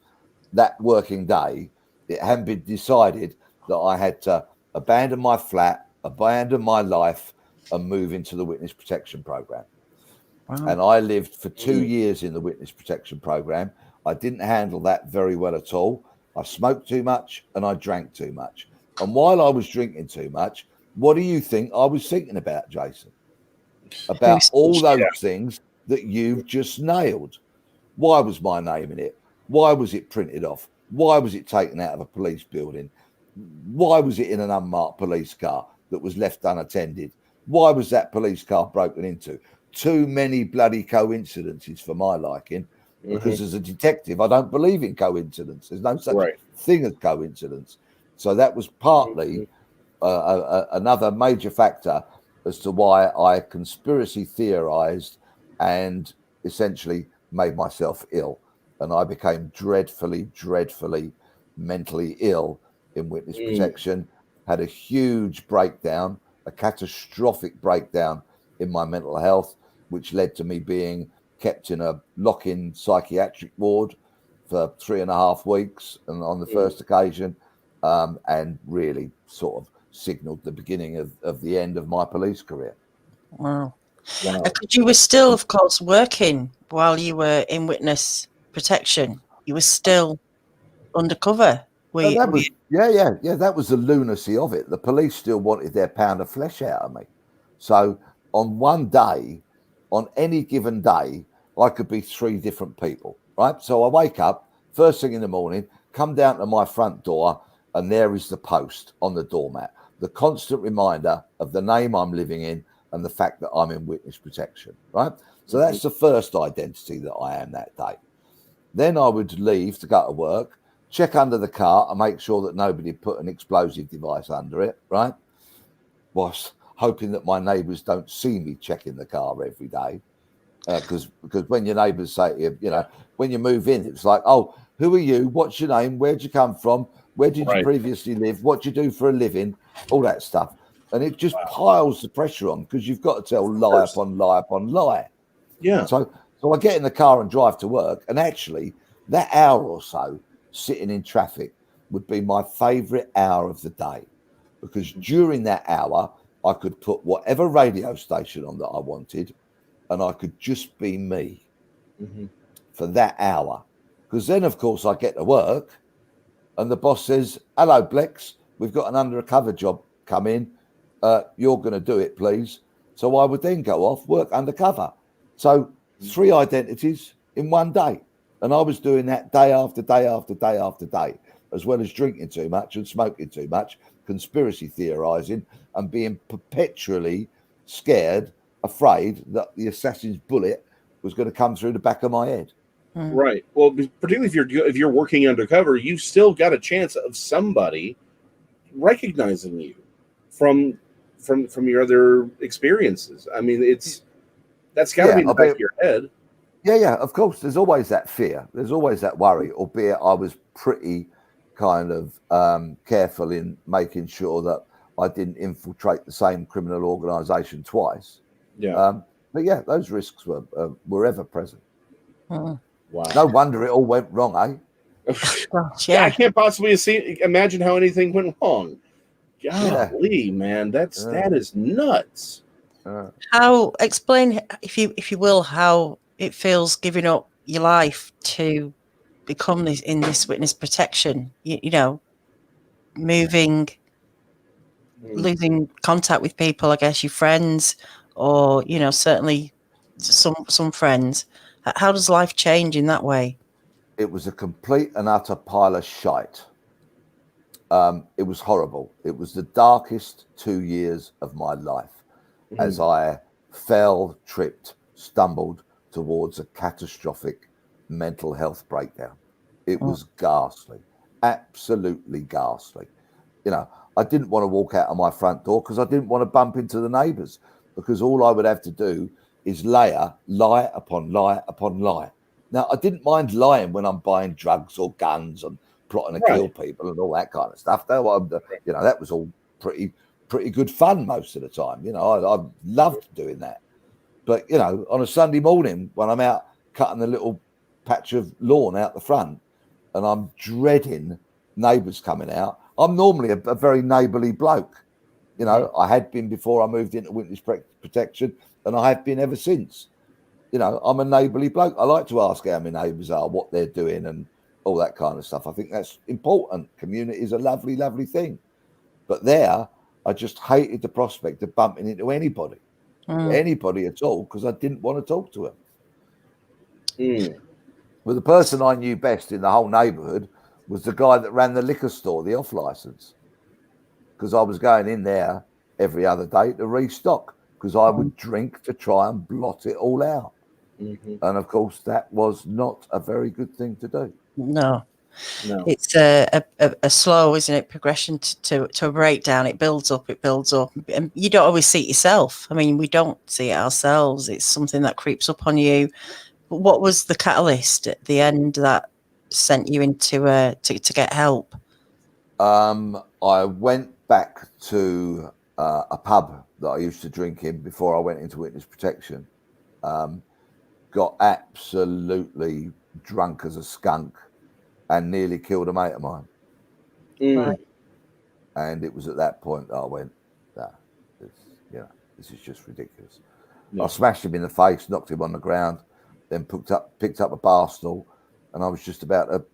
that working day, it had been decided that I had to abandon my flat, abandon my life, and move into the witness protection program. Wow. And I lived for 2 years in the witness protection program. I didn't handle that very well at all. I smoked too much and I drank too much. And while I was drinking too much, what do you think I was thinking about, Jason? About all those things that you've just nailed. Why was my name in it? Why was it printed off? Why was it taken out of a police building? Why was it in an unmarked police car that was left unattended? Why was that police car broken into? Too many bloody coincidences for my liking, because as a detective, I don't believe in coincidence. There's no such thing as coincidence. So that was partly another major factor as to why I conspiracy theorized and essentially made myself ill. And I became dreadfully, dreadfully mentally ill in witness protection, had a huge breakdown, a catastrophic breakdown in my mental health, which led to me being kept in a lock-in psychiatric ward for 3.5 weeks and on the first occasion, and really sort of signaled the beginning of the end of my police career. Wow. Because you were still, of course, working while you were in witness protection. You were still undercover. That was the lunacy of it. The police still wanted their pound of flesh out of me. So on one day, on any given day, I could be 3 different people, right? So I wake up first thing in the morning, come down to my front door, and there is the post on the doormat, the constant reminder of the name I'm living in and the fact that I'm in witness protection, right? So that's the first identity that I am that day. Then I would leave to go to work, check under the car and make sure that nobody put an explosive device under it, right? Whilst hoping that my neighbours don't see me checking the car every day. Because when your neighbours say to you, you know, when you move in, it's like, "Oh, who are you? What's your name? Where'd you come from? Where did you previously live? What do you do for a living?" All that stuff. And it just piles the pressure on because you've got to tell lie upon lie upon lie. Yeah. So I get in the car and drive to work. And actually, that hour or so sitting in traffic would be my favorite hour of the day, because during that hour, I could put whatever radio station on that I wanted, and I could just be me for that hour. Because then, of course, I get to work, and the boss says, "Hello, Blex, we've got an undercover job come in. You're going to do it, please." So I would then go off, work undercover. So 3 identities in one day. And I was doing that day after day after day after day, as well as drinking too much and smoking too much, conspiracy theorizing, and being perpetually scared, afraid that the assassin's bullet was going to come through the back of my head. Right. Well, particularly if you're working undercover, you've still got a chance of somebody recognizing you from your other experiences. I mean, that's got to be in the back of your head. Yeah, of course. There's always that fear. There's always that worry, albeit I was pretty kind of careful in making sure that I didn't infiltrate the same criminal organization twice. Yeah. But yeah, those risks were ever present. Mm. Wow. No wonder it all went wrong, eh? Gosh, Yeah, I yeah. can't possibly imagine how anything went wrong. Golly, man, that is nuts. How, explain, if you will, how it feels giving up your life to become in this witness protection, you know, moving, losing contact with people, I guess your friends, or, you know, certainly some friends. How does life change in that way? It was a complete and utter pile of shite. It was horrible. It was the darkest 2 years of my life, as I fell, tripped, stumbled towards a catastrophic mental health breakdown. It was ghastly, absolutely ghastly. You know, I didn't want to walk out of my front door because I didn't want to bump into the neighbours, because all I would have to do is layer lie upon lie upon lie. Now, I didn't mind lying when I'm buying drugs or guns and plotting to kill people and all that kind of stuff. Though, you know, that was all pretty good fun most of the time. You know, I loved doing that. But, you know, on a Sunday morning when I'm out cutting the little patch of lawn out the front and I'm dreading neighbours coming out, I'm normally a very neighbourly bloke. You know, I had been before I moved into witness protection, and I have been ever since. You know, I'm a neighbourly bloke. I like to ask how my neighbours are, what they're doing and all that kind of stuff. I think that's important. Community is a lovely, lovely thing. But there, I just hated the prospect of bumping into anybody at all, because I didn't want to talk to them. Well, the person I knew best in the whole neighbourhood was the guy that ran the liquor store, the off licence, because I was going in there every other day to restock, because I would drink to try and blot it all out. And of course, that was not a very good thing to do. No. It's a slow, isn't it, progression to a breakdown. It builds up, and you don't always see it yourself. I mean, we don't see it ourselves. It's something that creeps up on you. But what was the catalyst at the end that sent you into to get help? I went back to a pub that I used to drink in before I went into witness protection. Got absolutely drunk as a skunk and nearly killed a mate of mine. Right. And it was at that point that I went, nah, this is just ridiculous. I smashed him in the face, knocked him on the ground, then picked up a bar stool, and I was just about to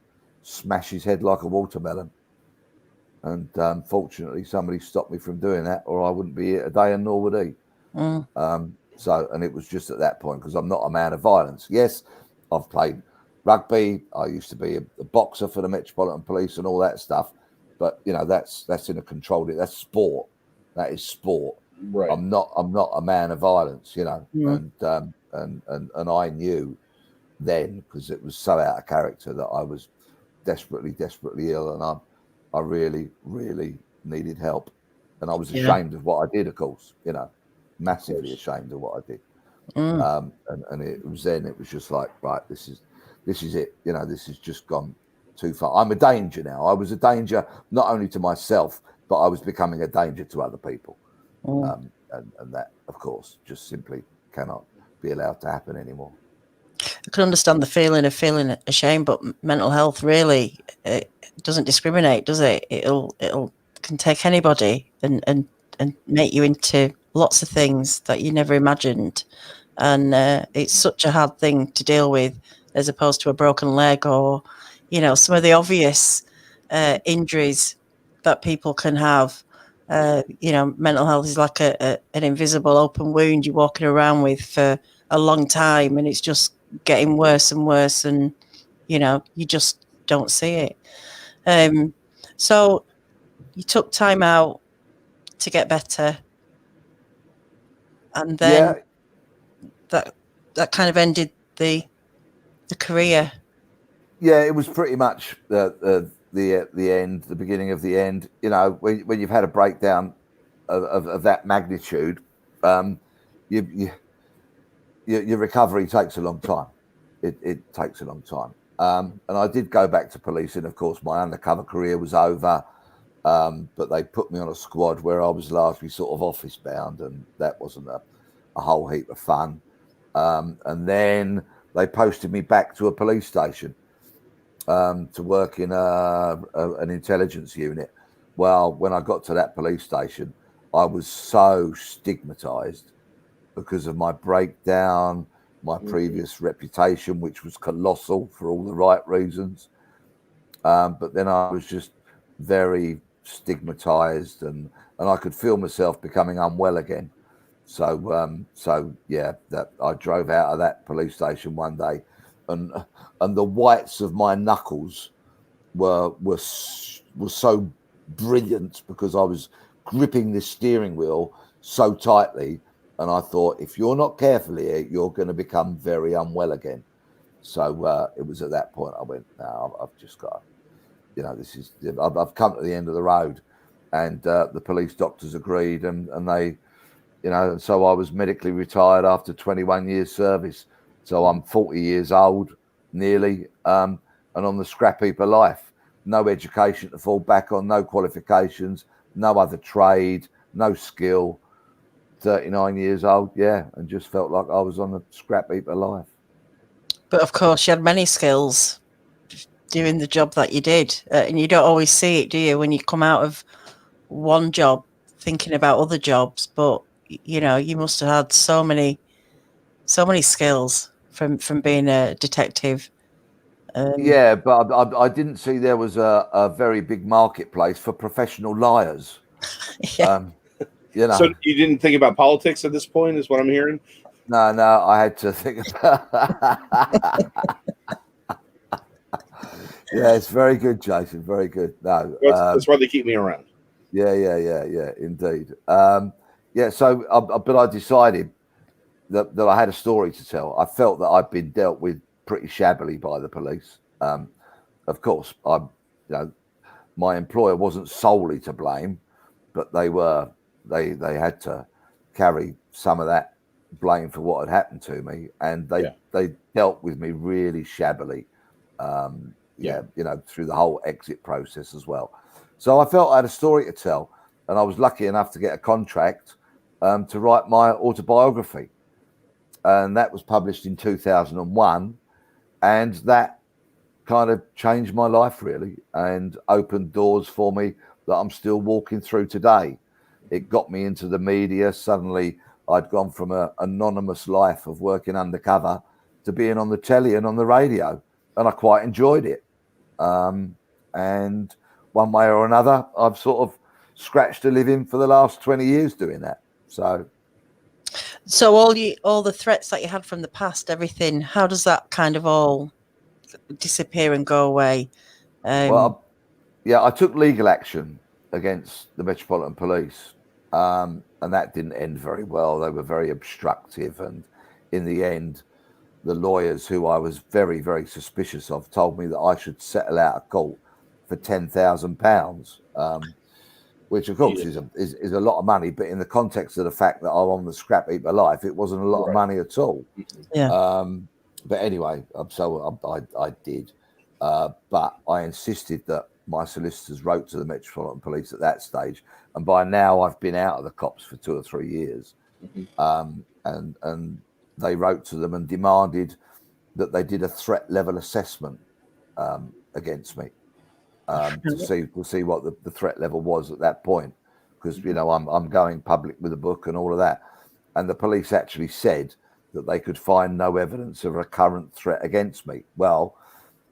smash his head like a watermelon. And fortunately, somebody stopped me from doing that, or I wouldn't be here today, and nor would he. And it was just at that point, because I'm not a man of violence. Yes, I've played rugby. I used to be a boxer for the Metropolitan Police and all that stuff. But you know, that's in a controlled. That's sport. That is sport. Right. I'm not a man of violence. You know, and I knew then, because it was so out of character, that I was desperately ill, and I really needed help, and I was ashamed of what I did. Of course, you know, massively ashamed of what I did. And it was then, it was just like, right, this is it. You know, this has just gone too far. I'm a danger now. I was a danger not only to myself, but I was becoming a danger to other people. And that, of course, just simply cannot be allowed to happen anymore. can understand the feeling of feeling ashamed, but mental health really it doesn't discriminate, does it? It'll can take anybody and make you into lots of things that you never imagined, and it's such a hard thing to deal with, as opposed to a broken leg or, you know, some of the obvious injuries that people can have. You know, mental health is like an invisible open wound you're walking around with for a long time, and it's just getting worse and worse, and you know, you just don't see it. So you took time out to get better, and then that kind of ended the career. Yeah, it was pretty much the end, the beginning of the end. You know, when you've had a breakdown of that magnitude, your recovery takes a long time. It takes a long time. And I did go back to policing. Of course, my undercover career was over, but they put me on a squad where I was largely sort of office bound, and that wasn't a whole heap of fun. And then they posted me back to a police station to work in an intelligence unit. Well, when I got to that police station, I was so stigmatized because of my breakdown, my previous reputation, which was colossal for all the right reasons. But then I was just very stigmatized, and I could feel myself becoming unwell again. So yeah, that I drove out of that police station one day, and the whites of my knuckles were so brilliant because I was gripping the steering wheel so tightly, and I thought, if you're not careful here, you're going to become very unwell again. So it was at that point I went, no, I've just got, you know, I've come to the end of the road, and the police doctors agreed, and they, you know, so I was medically retired after 21 years service. So I'm 40 years old, nearly, and on the scrap heap of life. No education to fall back on, no qualifications, no other trade, no skill. 39 years old, yeah, and just felt like I was on the scrap heap of life. But of course, you had many skills doing the job that you did, and you don't always see it, do you, when you come out of one job thinking about other jobs? But you know, you must have had so many skills from being a detective. Yeah, but I didn't see there was a very big marketplace for professional liars. Yeah. You know. So you didn't think about politics at this point, is what I'm hearing? No, I had to think about. Yeah, it's very good, Jason. Very good. No, That's why they keep me around. Yeah, indeed. Yeah, so but I decided that I had a story to tell. I felt that I'd been dealt with pretty shabbily by the police. Of course, you know, my employer wasn't solely to blame, but they had to carry some of that blame for what had happened to me, and they dealt with me really shabbily. You know, through the whole exit process as well. So I felt I had a story to tell, and I was lucky enough to get a contract to write my autobiography, and that was published in 2001, and that kind of changed my life really, and opened doors for me that I'm still walking through today. It got me into the media. Suddenly I'd gone from an anonymous life of working undercover to being on the telly and on the radio, and I quite enjoyed it. And one way or another, I've sort of scratched a living for the last 20 years doing that. So all the threats that you had from the past, everything, how does that kind of all disappear and go away? Well, I took legal action against the Metropolitan Police, and that didn't end very well. They were very obstructive, and in the end, the lawyers, who I was very, very suspicious of, told me that I should settle out of court for £10,000, which of course is a lot of money, but in the context of the fact that I'm on the scrap heap of life, it wasn't a lot of money at all. Yeah. But anyway, so I did, but I insisted that my solicitors wrote to the Metropolitan Police at that stage, and by now I've been out of the cops for 2 or 3 years, and they wrote to them and demanded that they did a threat level assessment against me to see what the threat level was at that point, because I'm going public with a book and all of that, and the police actually said that they could find no evidence of a current threat against me. Well,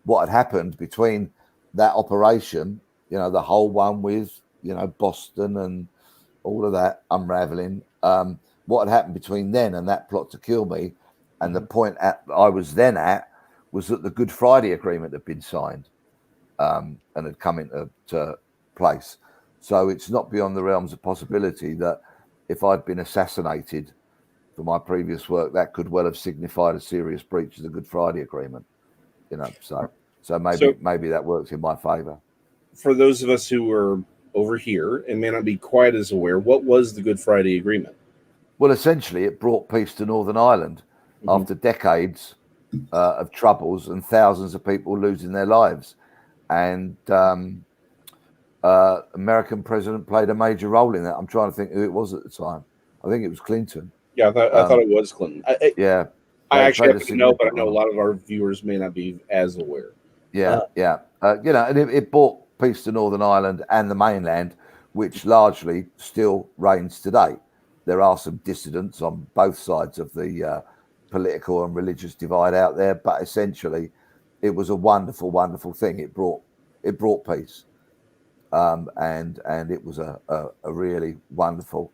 what had happened between that operation, the whole one with Boston and all of that unraveling, what had happened between then and that plot to kill me, and the point I was then at was that the Good Friday Agreement had been signed and had come into place. So it's not beyond the realms of possibility that if I'd been assassinated for my previous work, that could well have signified a serious breach of the Good Friday Agreement. So maybe that works in my favour. For those of us who are over here and may not be quite as aware, what was the Good Friday Agreement? Well, essentially, it brought peace to Northern Ireland after decades of troubles and thousands of people losing their lives. And American president played a major role in that. I'm trying to think who it was at the time. I think it was Clinton. Yeah, I thought it was Clinton. I actually have to know, but I know a lot of our viewers may not be as aware. And it brought peace to Northern Ireland and the mainland, which largely still reigns today. There are some dissidents on both sides of the political and religious divide out there, but essentially, it was a wonderful, wonderful thing. It brought peace, and it was a really wonderful,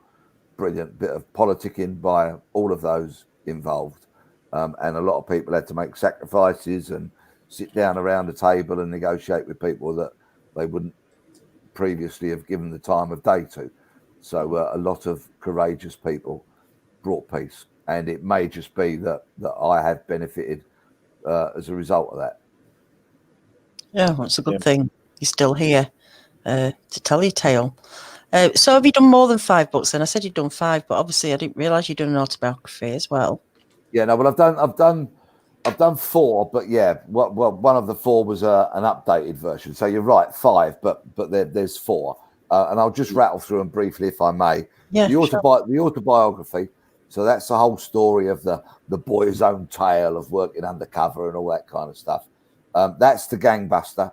brilliant bit of politicking by all of those involved, and a lot of people had to make sacrifices and sit down around a table and negotiate with people that they wouldn't previously have given the time of day to. So a lot of courageous people brought peace, and it may just be that I have benefited as a result of that. Yeah, that's a good thing. You're still here to tell your tale. So have you done more than 5 books then? I said you'd done 5, but obviously I didn't realise you'd done an autobiography as well. Yeah, no, well, I've done 4, but one of the 4 was an updated version. So you're right, 5, but there's 4. And I'll just rattle through them briefly, if I may. Yeah, the autobiography. So that's the whole story of the boy's own tale of working undercover and all that kind of stuff. That's the Gangbuster,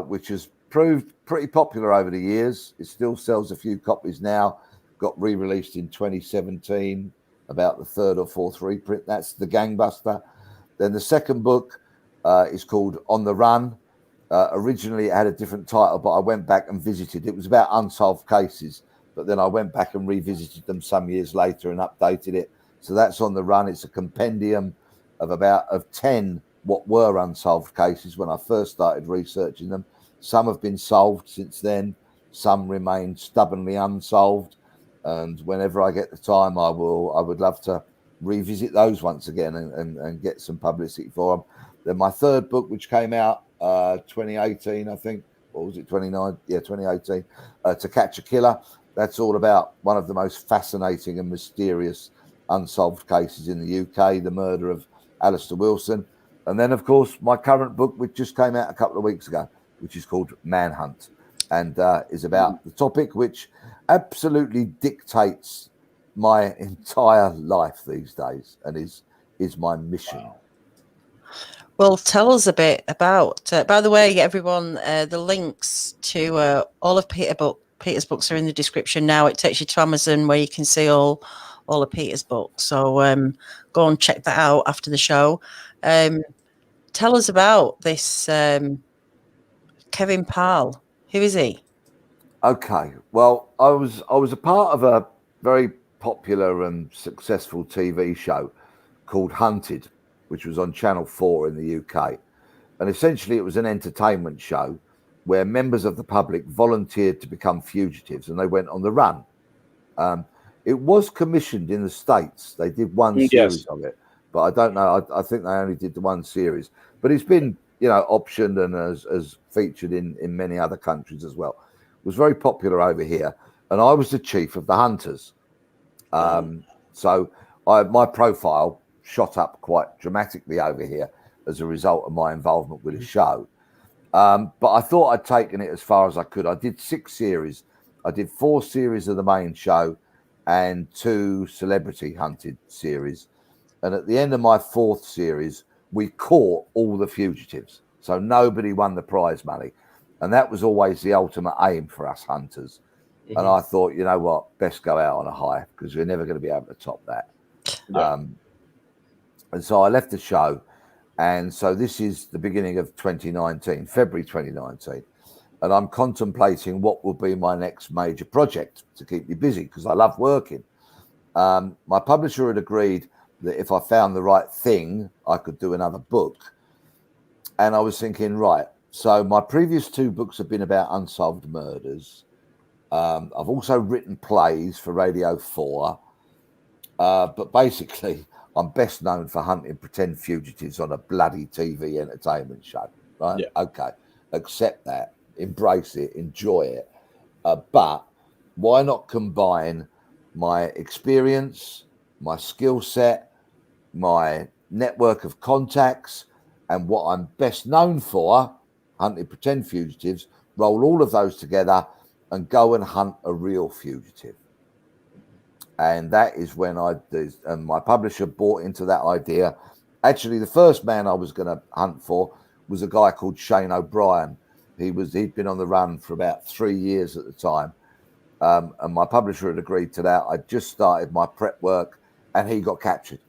which has proved pretty popular over the years. It still sells a few copies now. Got re-released in 2017, about the 3rd or 4th reprint. That's the Gangbuster. Then the second book is called On the Run. Originally, it had a different title, but I went back and visited. It was about unsolved cases, but then I went back and revisited them some years later and updated it. So that's On the Run. It's a compendium of 10 what were unsolved cases when I first started researching them. Some have been solved since then. Some remain stubbornly unsolved. And whenever I get the time, I would love to revisit those once again and get some publicity for them. Then my third book, which came out 2018, I think. What was it, 29? Yeah, 2018. To Catch a Killer. That's all about one of the most fascinating and mysterious unsolved cases in the UK, the murder of Alistair Wilson. And then, of course, my current book, which just came out a couple of weeks ago, which is called Manhunt, and is about the topic which absolutely dictates my entire life these days and is my mission. Wow. Well, tell us a bit about, by the way, everyone, the links to all of Peter's books are in the description now. It takes you to Amazon where you can see all of Peter's books. So go and check that out after the show. Tell us about this Kevin PARLE. Who is he? Okay, well, I was a part of a very popular and successful TV show called Hunted, which was on Channel 4 in the UK. And essentially it was an entertainment show where members of the public volunteered to become fugitives and they went on the run. It was commissioned in the States. They did one series of it, but I don't know. I think they only did the one series. But it's been, optioned and as featured in many other countries as well. It was very popular over here. And I was the chief of the hunters. So my profile shot up quite dramatically over here as a result of my involvement with the show. But I thought I'd taken it as far as I could. I did 6 series. I did 4 series of the main show and 2 celebrity hunted series. And at the end of my 4th series, we caught all the fugitives. So nobody won the prize money. And that was always the ultimate aim for us hunters. And I thought, you know what, best go out on a high because we're never going to be able to top that. Yeah. And so I left the show. And so this is the beginning of 2019, February 2019. And I'm contemplating what will be my next major project to keep me busy because I love working. My publisher had agreed that if I found the right thing, I could do another book. And I was thinking, right, so my previous 2 books have been about unsolved murders. I've also written plays for Radio 4. But basically, I'm best known for hunting pretend fugitives on a bloody TV entertainment show, right? Yeah. Okay, accept that, embrace it, enjoy it. But why not combine my experience, my skill set, my network of contacts, and what I'm best known for, hunting pretend fugitives, roll all of those together and go and hunt a real fugitive. And that is when and my publisher bought into that idea. Actually, the first man I was going to hunt for was a guy called Shane O'Brien. He'd been on the run for about 3 years at the time. And my publisher had agreed to that. I just started my prep work and he got captured.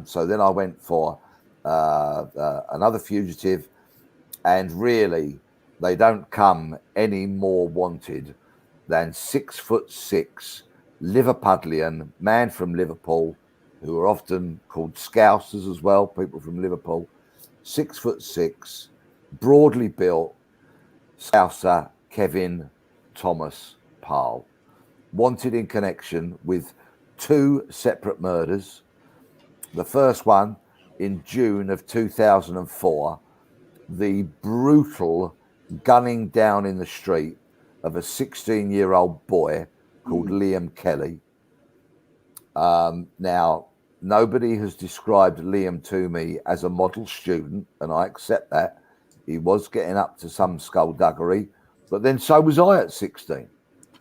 So then I went for another fugitive, and really they don't come any more wanted than 6'6" Liverpudlian man from Liverpool, who are often called Scousers as well, people from Liverpool. 6'6", broadly built, Scouser Kevin Thomas PARLE, wanted in connection with 2 separate murders. The first one in June of 2004, the brutal gunning down in the street of a 16-year-old boy called Liam Kelly. Now, nobody has described Liam to me as a model student, and I accept that. He was getting up to some skullduggery, but then so was I at 16.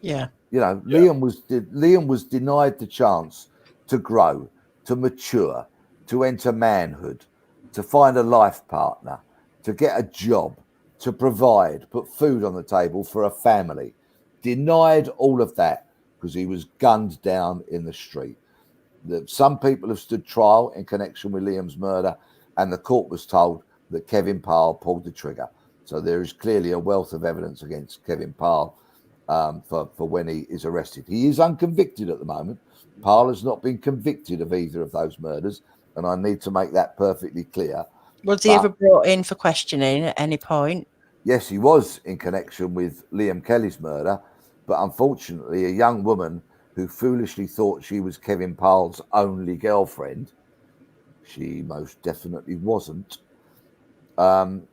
Yeah. You know, Liam was denied the chance to grow, to mature, to enter manhood, to find a life partner, to get a job, to provide, put food on the table for a family. Denied all of that because he was gunned down in the street. Some people have stood trial in connection with Liam's murder, and the court was told that Kevin PARLE pulled the trigger. So there is clearly a wealth of evidence against Kevin PARLE for when he is arrested. He is unconvicted at the moment. PARLE has not been convicted of either of those murders, and I need to make that perfectly clear. Was he ever brought in for questioning at any point? Yes, he was in connection with Liam Kelly's murder, but unfortunately a young woman who foolishly thought she was Kevin PARLE's only girlfriend, she most definitely wasn't,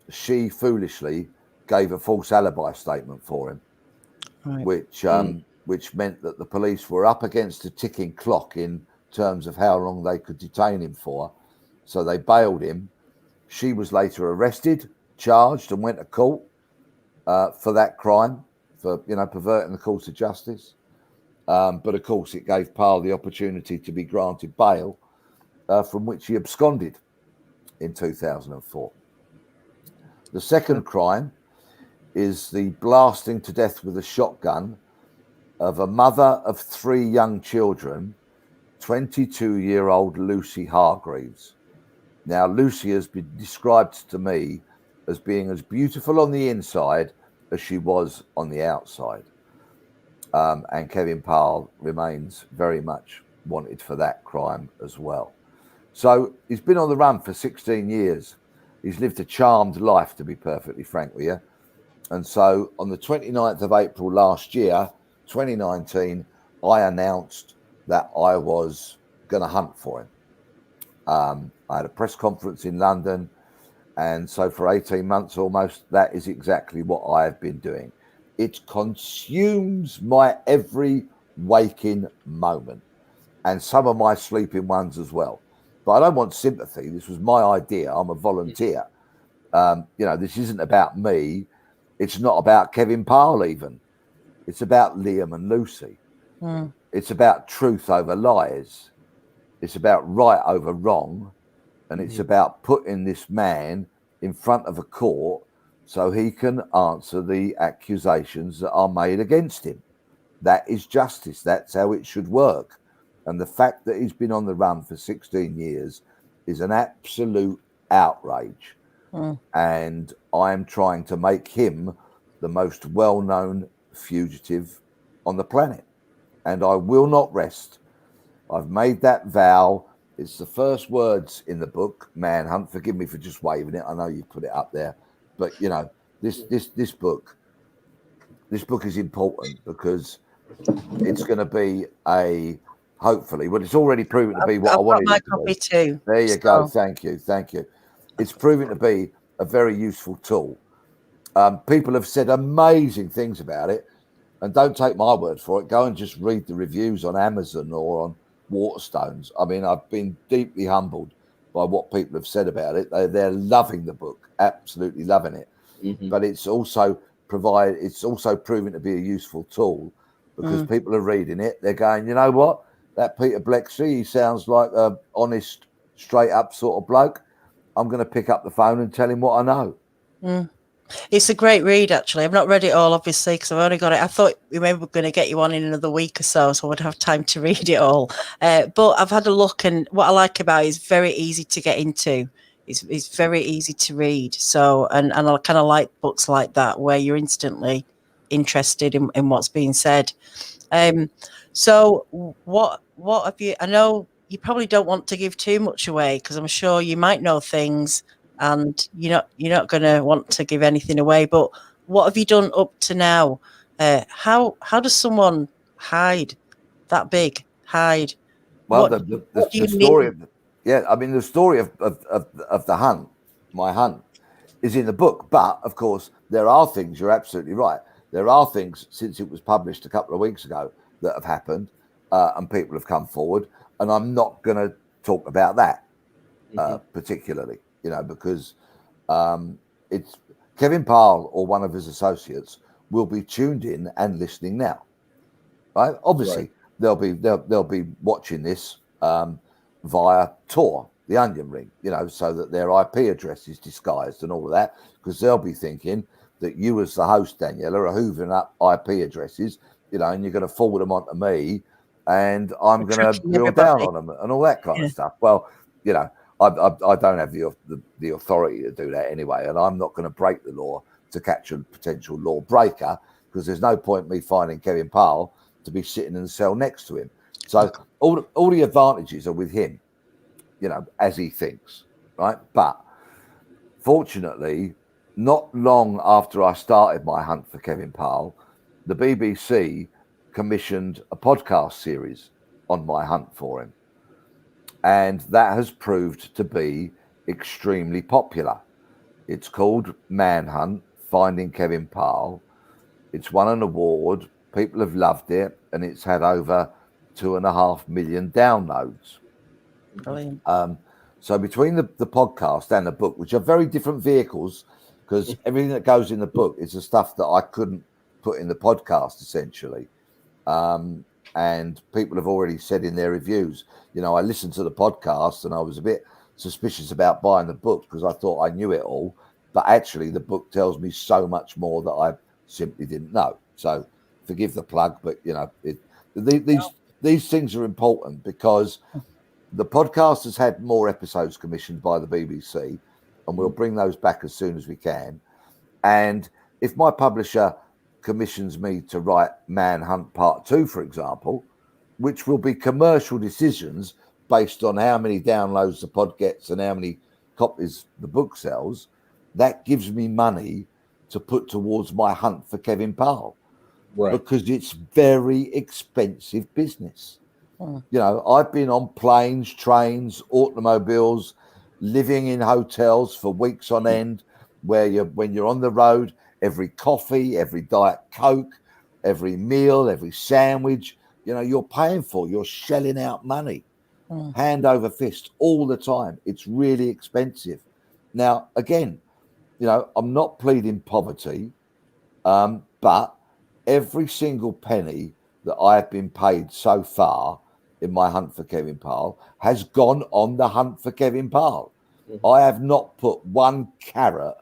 she foolishly gave a false alibi statement for him, right. Which meant that the police were up against a ticking clock in terms of how long they could detain him for. So they bailed him. She was later arrested, charged, and went to court for that crime, for perverting the course of justice. But of course, it gave PARLE the opportunity to be granted bail, from which he absconded in 2004. The second crime is the blasting to death with a shotgun of a mother of 3 young children, 22-year-old Lucy Hargreaves. Now, Lucy has been described to me as being as beautiful on the inside as she was on the outside. And Kevin PARLE remains very much wanted for that crime as well. So he's been on the run for 16 years. He's lived a charmed life, to be perfectly frank with you. And so on the 29th of April last year, 2019, I announced that I was going to hunt for him. I had a press conference in London. And so for 18 months almost, that is exactly what I have been doing. It consumes my every waking moment and some of my sleeping ones as well. But I don't want sympathy. This was my idea. I'm a volunteer. This isn't about me. It's not about Kevin PARLE even. It's about Liam and Lucy. It's about truth over lies. It's about right over wrong. And it's about putting this man in front of a court so he can answer the accusations that are made against him. That is justice. That's how it should work. And the fact that he's been on the run for 16 years is an absolute outrage. And I'm trying to make him the most well-known fugitive on the planet. And I will not rest. I've made that vow. It's the first words in the book, Manhunt. Forgive me for just waving it. I know you put it up there, but you know, this book is important because it's going to be hopefully, well, it's already proven to be what I wanted it to be. Too. There you go. Thank you. It's proving to be a very useful tool. People have said amazing things about it, and don't take my word for it. Go and just read the reviews on Amazon or on Waterstones. I mean, I've been deeply humbled by what people have said about it. They're loving the book, absolutely loving it. But it's also proven to be a useful tool because people are reading it. They're going, you know what? That Peter Bleksley, he sounds like a honest, straight up sort of bloke. I'm going to pick up the phone and tell him what I know. It's a great read, actually. I've not read it all, obviously, because I've only got it. I thought we maybe were going to get you on in another week or so I would have time to read it all. But I've had a look, and what I like about it is very easy to get into. It's very easy to read. So, and I kind of like books like that where you're instantly interested in what's being said. So what have you? I know you probably don't want to give too much away because I'm sure you might know things, and you're not going to want to give anything away. But what have you done up to now? How does someone hide that big? Hide? Well, the story of the story of the hunt, my hunt, is in the book. But of course, there are things. You're absolutely right. There are things since it was published a couple of weeks ago that have happened, and people have come forward. And I'm not going to talk about that particularly, you know, because it's Kevin PARLE or one of his associates will be tuned in and listening now, right? Obviously, they'll be watching this via Tor, the onion ring, you know, so that their IP address is disguised and all of that, because they'll be thinking that you as the host, Daniela, are hoovering up IP addresses, you know, and you're going to forward them on to me, and I'm going to drill down on them and all that kind of stuff. Well, you know, I don't have the authority to do that anyway, and I'm not going to break the law to catch a potential law breaker, because there's no point me finding Kevin PARLE to be sitting in the cell next to him. So all the advantages are with him, you know, as he thinks, right? But fortunately, not long after I started my hunt for Kevin PARLE, the BBC commissioned a podcast series on my hunt for him. And that has proved to be extremely popular. It's called Manhunt, Finding Kevin PARLE. It's won an award. People have loved it, and it's had over 2.5 million downloads. Brilliant. So between the podcast and the book, which are very different vehicles, because everything that goes in the book is the stuff that I couldn't put in the podcast, essentially. And people have already said in their reviews, you know, I listened to the podcast and I was a bit suspicious about buying the book because I thought I knew it all. But actually, the book tells me so much more that I simply didn't know. So forgive the plug, but, you know, these things are important because the podcast has had more episodes commissioned by the BBC, and we'll bring those back as soon as we can. And if my publisher commissions me to write Manhunt Part 2, for example, which will be commercial decisions based on how many downloads the pod gets and how many copies the book sells, that gives me money to put towards my hunt for Kevin PARLE, because it's very expensive business. You know, I've been on planes, trains, automobiles, living in hotels for weeks on end, where when you're on the road, every coffee, every Diet Coke, every meal, every sandwich, you know, you're paying for, you're shelling out money, hand over fist all the time. It's really expensive. Now, again, you know, I'm not pleading poverty, but every single penny that I have been paid so far in my hunt for Kevin PARLE has gone on the hunt for Kevin PARLE. I have not put one carrot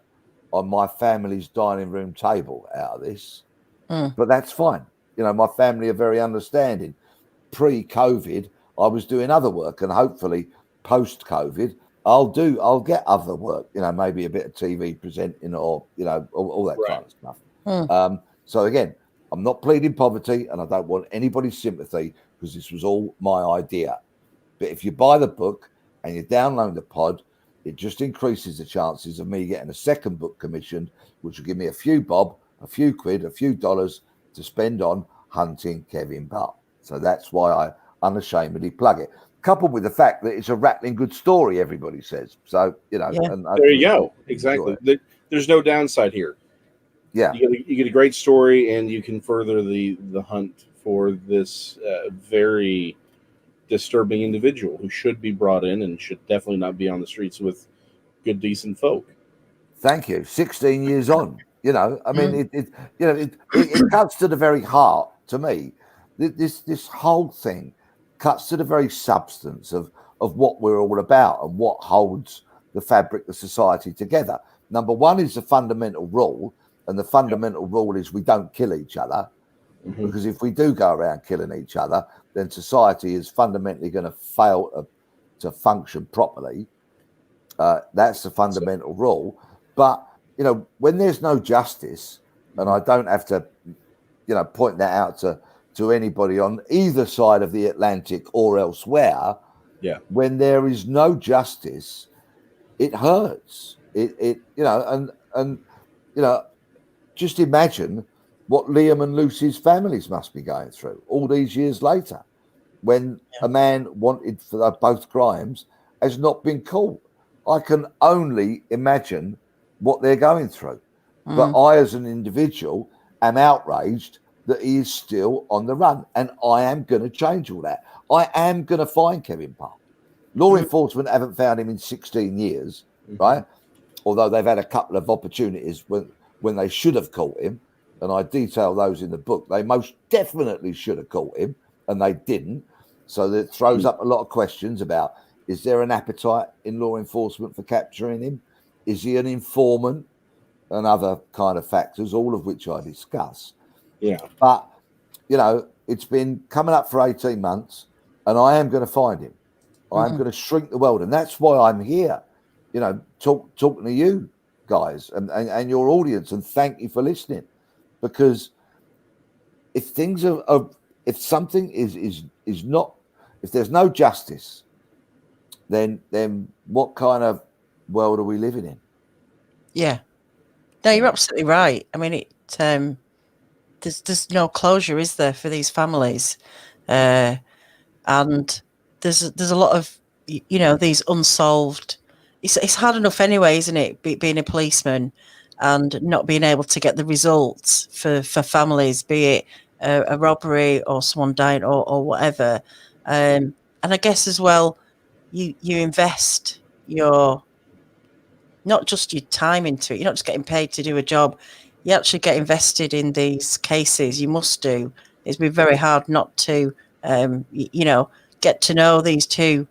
on my family's dining room table out of this, but that's fine. You know, my family are very understanding. Pre-COVID, I was doing other work, and hopefully post-COVID, I'll get other work, you know, maybe a bit of TV presenting or, you know, all that kind of stuff. So again, I'm not pleading poverty, and I don't want anybody's sympathy, because this was all my idea. But if you buy the book and you download the pod, it just increases the chances of me getting a second book commissioned, which will give me a few bob, a few quid, a few dollars to spend on hunting Kevin Parle. So that's why I unashamedly plug it. Coupled with the fact that it's a rattling good story, everybody says. So, you know, and there you go. Exactly. There's no downside here. Yeah. You get a great story, and you can further the hunt for this very disturbing individual who should be brought in and should definitely not be on the streets with good, decent folk. Thank you. 16 years on, you know, I mean, it cuts to the very heart to me. This whole thing cuts to the very substance of what we're all about and what holds the fabric of society together. Number one is the fundamental rule, and the fundamental rule is we don't kill each other, because if we do go around killing each other, then society is fundamentally going to fail to function properly. That's the fundamental rule. But, you know, when there's no justice, and I don't have to, you know, point that out to anybody on either side of the Atlantic or elsewhere, when there is no justice, it hurts. It you know, and you know, just imagine what Liam and Lucy's families must be going through all these years later, when a man wanted for both crimes has not been caught. I can only imagine what they're going through. But I, as an individual, am outraged that he is still on the run, and I am going to change all that. I am going to find Kevin Parle. Law enforcement haven't found him in 16 years, right? Although they've had a couple of opportunities when they should have caught him, and I detail those in the book. They most definitely should have caught him, and they didn't. So that throws up a lot of questions about, is there an appetite in law enforcement for capturing him? Is he an informant? And other kind of factors, all of which I discuss. But, you know, it's been coming up for 18 months, and I am going to find him. I'm going to shrink the world, and that's why I'm here, you know, talking to you guys and your audience, and thank you for listening. Because if things if something is not, if there's no justice, then what kind of world are we living in? Yeah. No, you're absolutely right. I mean, there's no closure, is there, for these families? And there's a lot of, you know, these unsolved. It's hard enough anyway, isn't it, being a policeman and not being able to get the results for families, be it a robbery or someone dying or whatever. And I guess as well, you invest your, not just your time into it. You're not just getting paid to do a job. You actually get invested in these cases. You must do. It's been very hard not to, you know, get to know these two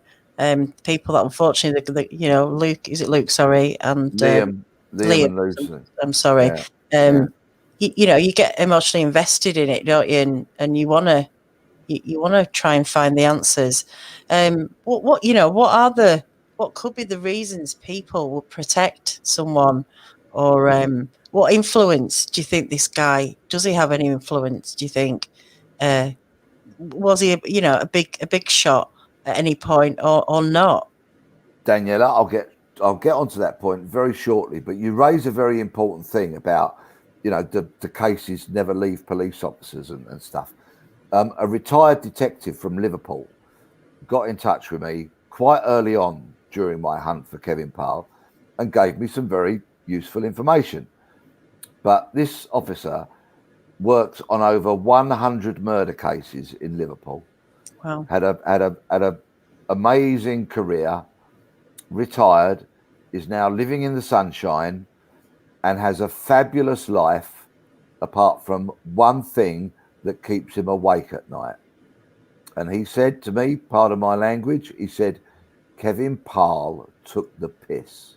people that unfortunately, you know, Luke, is it Luke? Sorry. And Liam and Lucy. I'm sorry. You know, you get emotionally invested in it, don't you? And you want to try and find the answers. What you know, what could be the reasons people will protect someone, or what influence do you think this guy, does he have any influence, do you think? Was he a big shot at any point or not? Daniela, I'll get onto that point very shortly, but you raise a very important thing about, you know, the cases never leave police officers and stuff. A retired detective from Liverpool got in touch with me quite early on during my hunt for Kevin Parle and gave me some very useful information. But this officer worked on over 100 murder cases in Liverpool. Wow. Had a amazing career, retired, is now living in the sunshine, and has a fabulous life apart from one thing that keeps him awake at night. And he said to me, part of my language, he said, Kevin PARLE took the piss.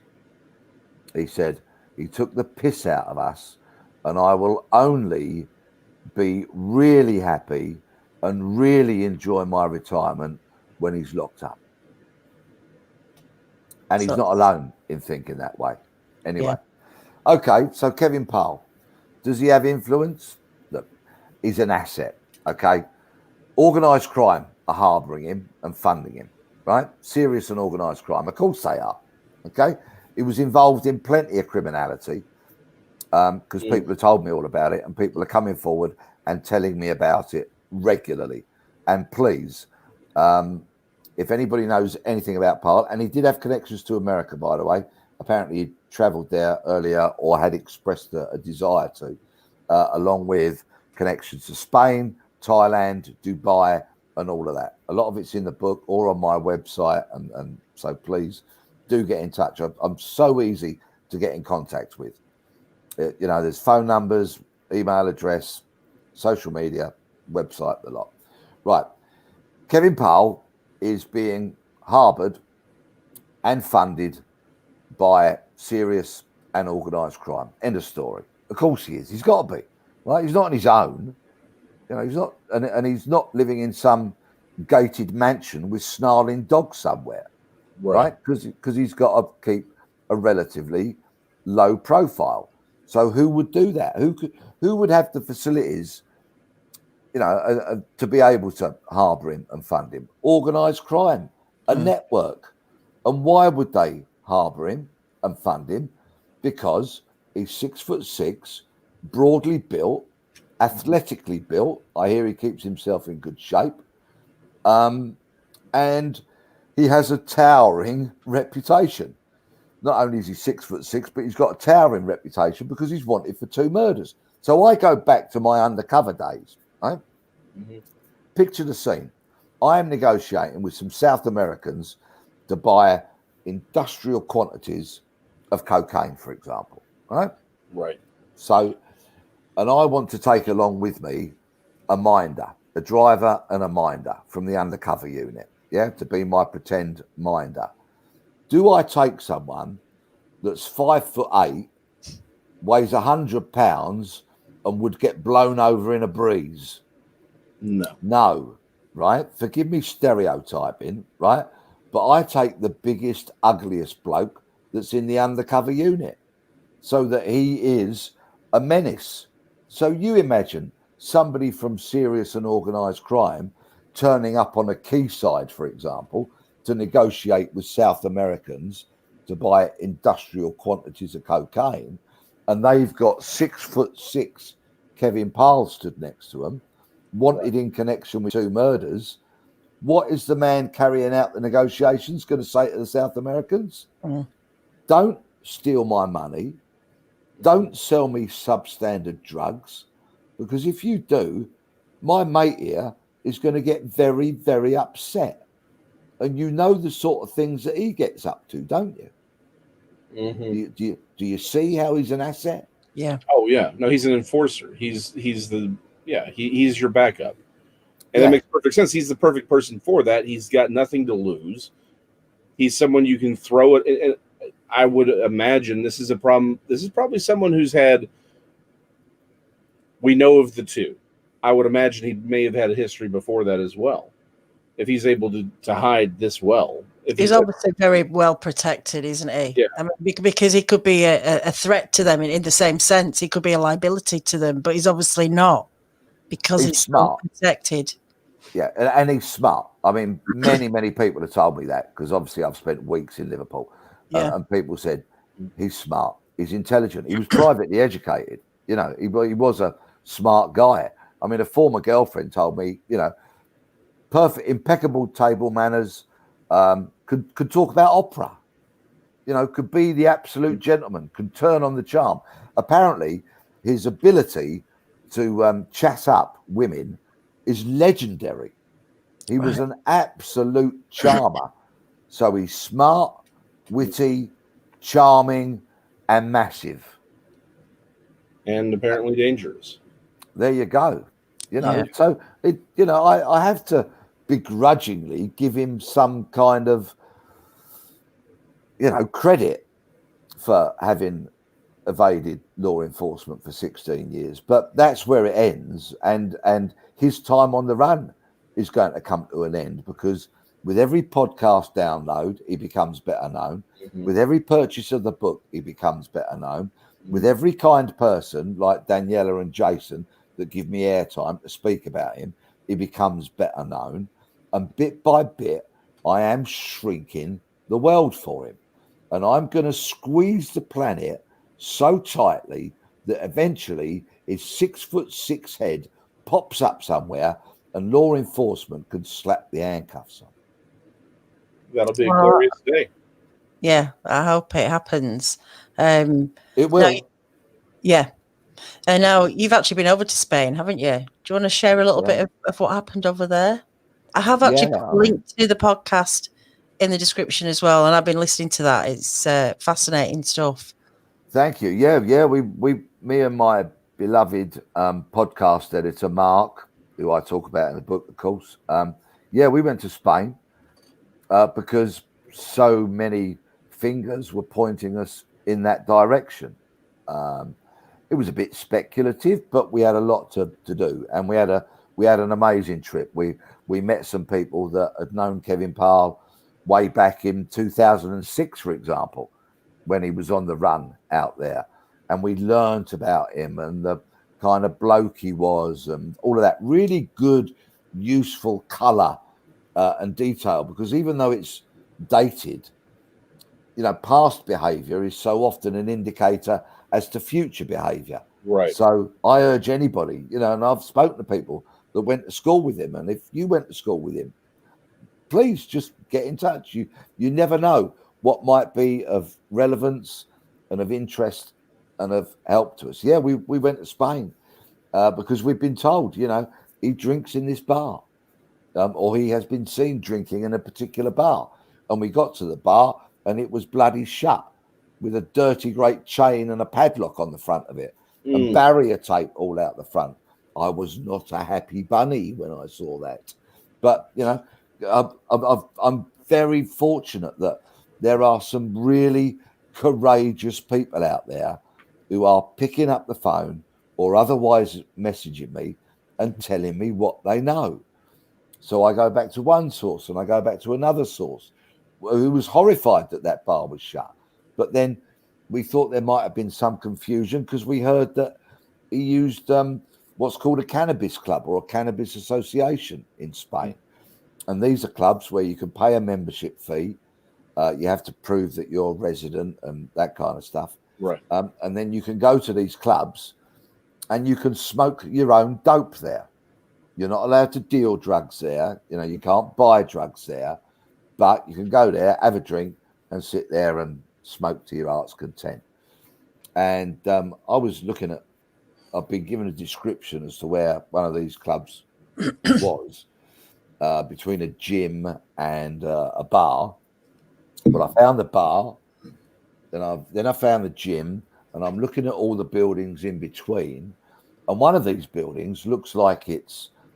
He said, he took the piss out of us, and I will only be really happy and really enjoy my retirement when he's locked up. And he's not alone in thinking that way. Anyway, okay, so Kevin PARLE, does he have influence? Look, he's an asset, okay? Organised crime are harbouring him and funding him, right? Serious and organised crime, of course they are, okay? He was involved in plenty of criminality because people have told me all about it, and people are coming forward and telling me about it regularly. And please, if anybody knows anything about PARLE, and he did have connections to America, by the way, apparently he travelled there earlier or had expressed a desire to, along with connections to Spain, Thailand, Dubai, and all of that. A lot of it's in the book or on my website, and so please do get in touch. I'm so easy to get in contact with. You know, there's phone numbers, email address, social media, website, the lot. Right. Kevin PARLE is being harboured and funded by serious and organised crime. End of story. Of course he is. He's got to be. Right? He's not on his own. You know, he's not, and he's not living in some gated mansion with snarling dogs somewhere. Right? Because he's got to keep a relatively low profile. So who would do that? Who would have the facilities, you know, to be able to harbour him and fund him? Organised crime, a network. And why would they harbour him and fund him? Because he's 6'6", broadly built, athletically built. I hear he keeps himself in good shape. And he has a towering reputation. Not only is he 6'6", but he's got a towering reputation because he's wanted for 2 murders. So I go back to my undercover days. Right? Picture the scene. I am negotiating with some South Americans to buy industrial quantities of cocaine, for example. Right? Right. So, and I want to take along with me a minder, a driver and a minder from the undercover unit, to be my pretend minder. Do I take someone that's 5'8", weighs 100 pounds, and would get blown over in a breeze? No, right? Forgive me stereotyping, right? But I take the biggest, ugliest bloke that's in the undercover unit so that he is a menace. So you imagine somebody from serious and organised crime turning up on a quayside, for example, to negotiate with South Americans to buy industrial quantities of cocaine, and they've got 6'6" Kevin PARLE stood next to them, wanted in connection with 2 murders. What is the man carrying out the negotiations going to say to the South Americans? Don't steal my money. Don't sell me substandard drugs, because if you do, my mate here is going to get very, very upset. And you know the sort of things that he gets up to, don't you? Do you see how he's an asset? Yeah. Oh yeah. No, he's an enforcer. He's your backup, and that makes perfect sense. He's the perfect person for that. He's got nothing to lose. He's someone you can throw it. And I would imagine this is a problem. This is probably someone who's had. We know of the 2. I would imagine he may have had a history before that as well. If he's able to hide this well. He's obviously very well protected, isn't he? Yeah. I mean, because he could be a threat to them in the same sense. He could be a liability to them, but he's obviously not because he's smart, protected. Yeah, and he's smart. I mean, many people have told me that, because obviously I've spent weeks in Liverpool, and people said he's smart, he's intelligent, he was privately educated. You know, he was a smart guy. I mean, a former girlfriend told me, you know, perfect, impeccable table manners, could talk about opera, you know, could be the absolute gentleman, could turn on the charm. Apparently, his ability to chat up women is legendary. He was an absolute charmer. So he's smart, witty, charming, and massive. And apparently dangerous. There you go. You know, so I have to begrudgingly give him some kind of credit for having evaded law enforcement for 16 years, but that's where it ends. And his time on the run is going to come to an end, because with every podcast download, he becomes better known. Mm-hmm. With every purchase of the book, he becomes better known. With every kind person like Daniela and Jason that give me airtime to speak about him, he becomes better known. And bit by bit, I am shrinking the world for him. And I'm going to squeeze the planet so tightly that eventually his 6'6" head pops up somewhere and law enforcement can slap the handcuffs on. That'll be a glorious day. Yeah, I hope it happens. It will. Now, yeah. And now you've actually been over to Spain, haven't you? Do you want to share a little bit of what happened over there? I have actually put a link to the podcast in the description as well, and I've been listening to that. It's fascinating stuff. Thank you. Yeah. Me and my beloved podcast editor Mark, who I talk about in the book, of course. We went to Spain because so many fingers were pointing us in that direction. It was a bit speculative, but we had a lot to do, and we had an amazing trip. We met some people that had known Kevin PARLE way back in 2006, for example, when he was on the run out there, and we learnt about him and the kind of bloke he was and all of that. Really good, useful colour and detail, because even though it's dated, past behaviour is so often an indicator as to future behaviour. Right. So I urge anybody, and I've spoken to people that went to school with him, and if you went to school with him, please just get in touch. You never know what might be of relevance and of interest and of help to us. Yeah, we went to Spain because we've been told, he drinks in this bar, or he has been seen drinking in a particular bar. And we got to the bar and it was bloody shut, with a dirty great chain and a padlock on the front of it, and barrier tape all out the front. I was not a happy bunny when I saw that. But, I'm very fortunate that there are some really courageous people out there who are picking up the phone or otherwise messaging me and telling me what they know. So I go back to one source and I go back to another source who was horrified that that bar was shut. But then we thought there might have been some confusion because we heard that he used what's called a cannabis club or a cannabis association in Spain. And these are clubs where you can pay a membership fee. You have to prove that you're a resident and that kind of stuff. Right. And then you can go to these clubs and you can smoke your own dope there. You're not allowed to deal drugs there. You can't buy drugs there, but you can go there, have a drink and sit there and smoke to your heart's content. And I was looking at, I've been given a description as to where one of these clubs was, between a gym and a bar. But I found the bar, then I found the gym, and I'm looking at all the buildings in between. And one of these buildings looks like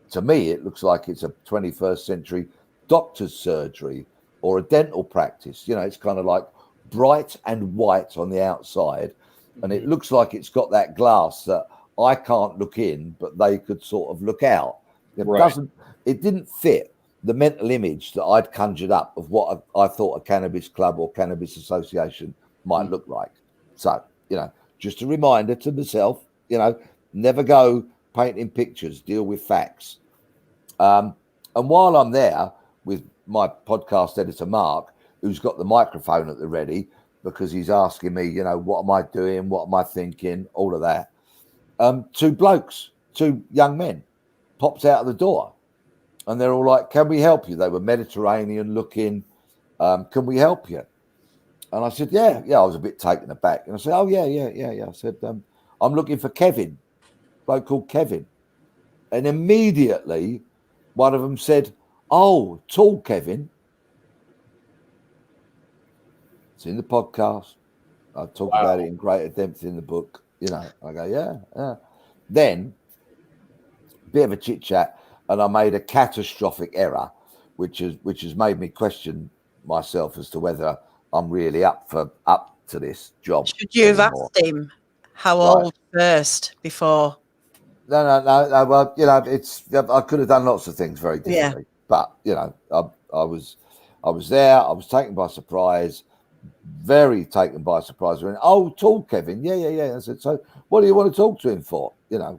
to me, it looks like it's a 21st century doctor's surgery or a dental practice. It's kind of like bright and white on the outside. And it looks like it's got that glass that I can't look in, but they could sort of look out. It didn't fit the mental image that I'd conjured up of what I thought a cannabis club or cannabis association might look like. So, just a reminder to myself, never go painting pictures, deal with facts. And while I'm there with my podcast editor, Mark, who's got the microphone at the ready because he's asking me, what am I doing? What am I thinking? All of that. Two young men popped out of the door and they're all like, can we help you? They were Mediterranean looking. Can we help you? And I said, yeah. I was a bit taken aback. And I said, oh, yeah. I said, I'm looking for Kevin, a bloke called Kevin. And immediately one of them said, oh, tall Kevin. It's in the podcast. I talk about it in greater depth in the book. I go, yeah. Then, bit of a chit chat, and I made a catastrophic error, which has made me question myself as to whether I'm really up to this job. Should you have anymore. asked him how Right. old first before? No. Well, I could have done lots of things very differently, but I was there. I was taken by surprise, very taken by surprise. I went, "Oh, tall Kevin, yeah." I said, "So, what do you want to talk to him for?"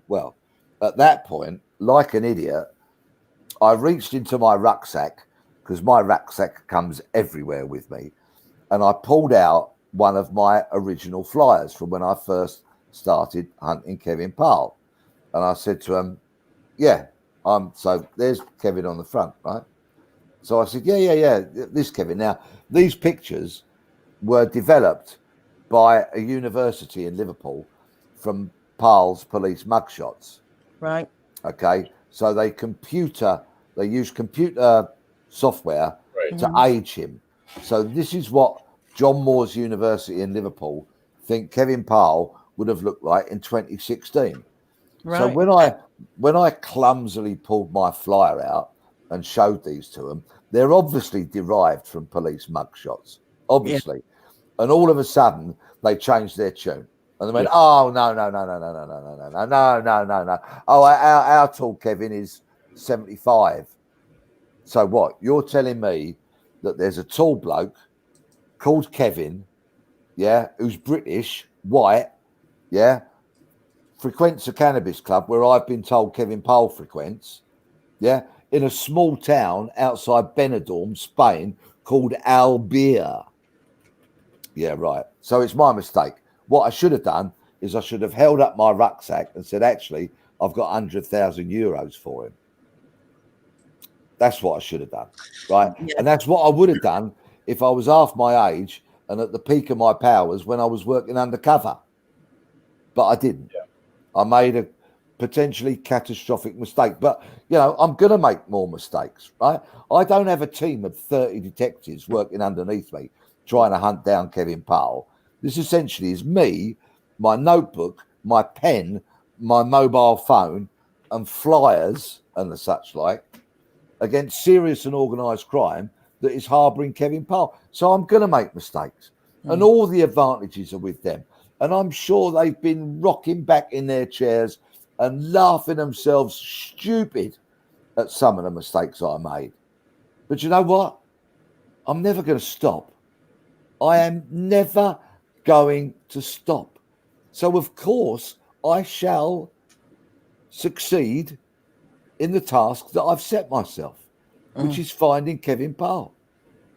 Well, at that point, like an idiot, I reached into my rucksack, because my rucksack comes everywhere with me, and I pulled out one of my original flyers from when I first started hunting Kevin PARLE. And I said to him, so there's Kevin on the front, right? So I said, yeah, this Kevin. Now, these pictures were developed by a university in Liverpool from PARLE's police mugshots. Right. Okay. So they use computer software to age him. So this is what John Moores University in Liverpool think Kevin PARLE would have looked like in 2016. Right. So when I clumsily pulled my flyer out and showed these to them, they're obviously derived from police mugshots, obviously. Yeah. And all of a sudden, they changed their tune. And they went, "Oh, no. Oh, our tall Kevin is 75. So what? You're telling me that there's a tall bloke called Kevin, who's British, white, frequents a cannabis club where I've been told Kevin PARLE frequents, in a small town outside Benidorm, Spain, called Albia." Yeah, right. So it's my mistake. What I should have done is I should have held up my rucksack and said, "Actually, I've got 100,000 euros for him." That's what I should have done, right? Yeah. And that's what I would have done if I was half my age and at the peak of my powers when I was working undercover. But I didn't. Yeah. I made a potentially catastrophic mistake. But, I'm going to make more mistakes, right? I don't have a team of 30 detectives working underneath me trying to hunt down Kevin PARLE. This essentially is me, my notebook, my pen, my mobile phone, and flyers and the such like against serious and organised crime that is harbouring Kevin PARLE. So I'm going to make mistakes. And all the advantages are with them. And I'm sure they've been rocking back in their chairs and laughing themselves stupid at some of the mistakes I made. But you know what? I'm never going to stop. I am never going to stop. So, of course, I shall succeed in the task that I've set myself, which is finding Kevin PARLE.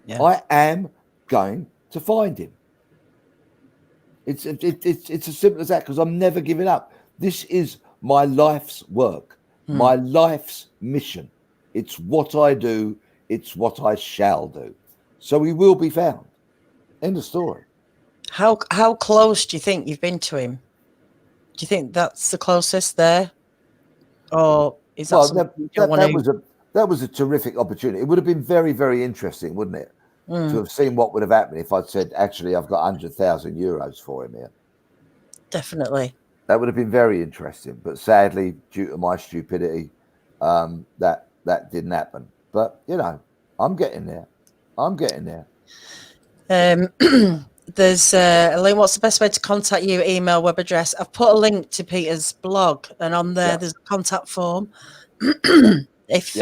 Yeah. I am going to find him. It's as simple as that, because I'm never giving up. This is my life's work, my life's mission. It's what I do. It's what I shall do. So he will be found. End of story. How close do you think you've been to him? Do you think that's the closest there, or is that that was a terrific opportunity. It would have been very, very interesting, wouldn't it, to have seen what would have happened if I'd said, "Actually, I've got 100,000 euros for him here." Definitely. That would have been very interesting, but sadly, due to my stupidity, that didn't happen. But I'm getting there. There's a link. What's the best way to contact you? Email, web address. I've put a link to Peter's blog, and on there there's a contact form. If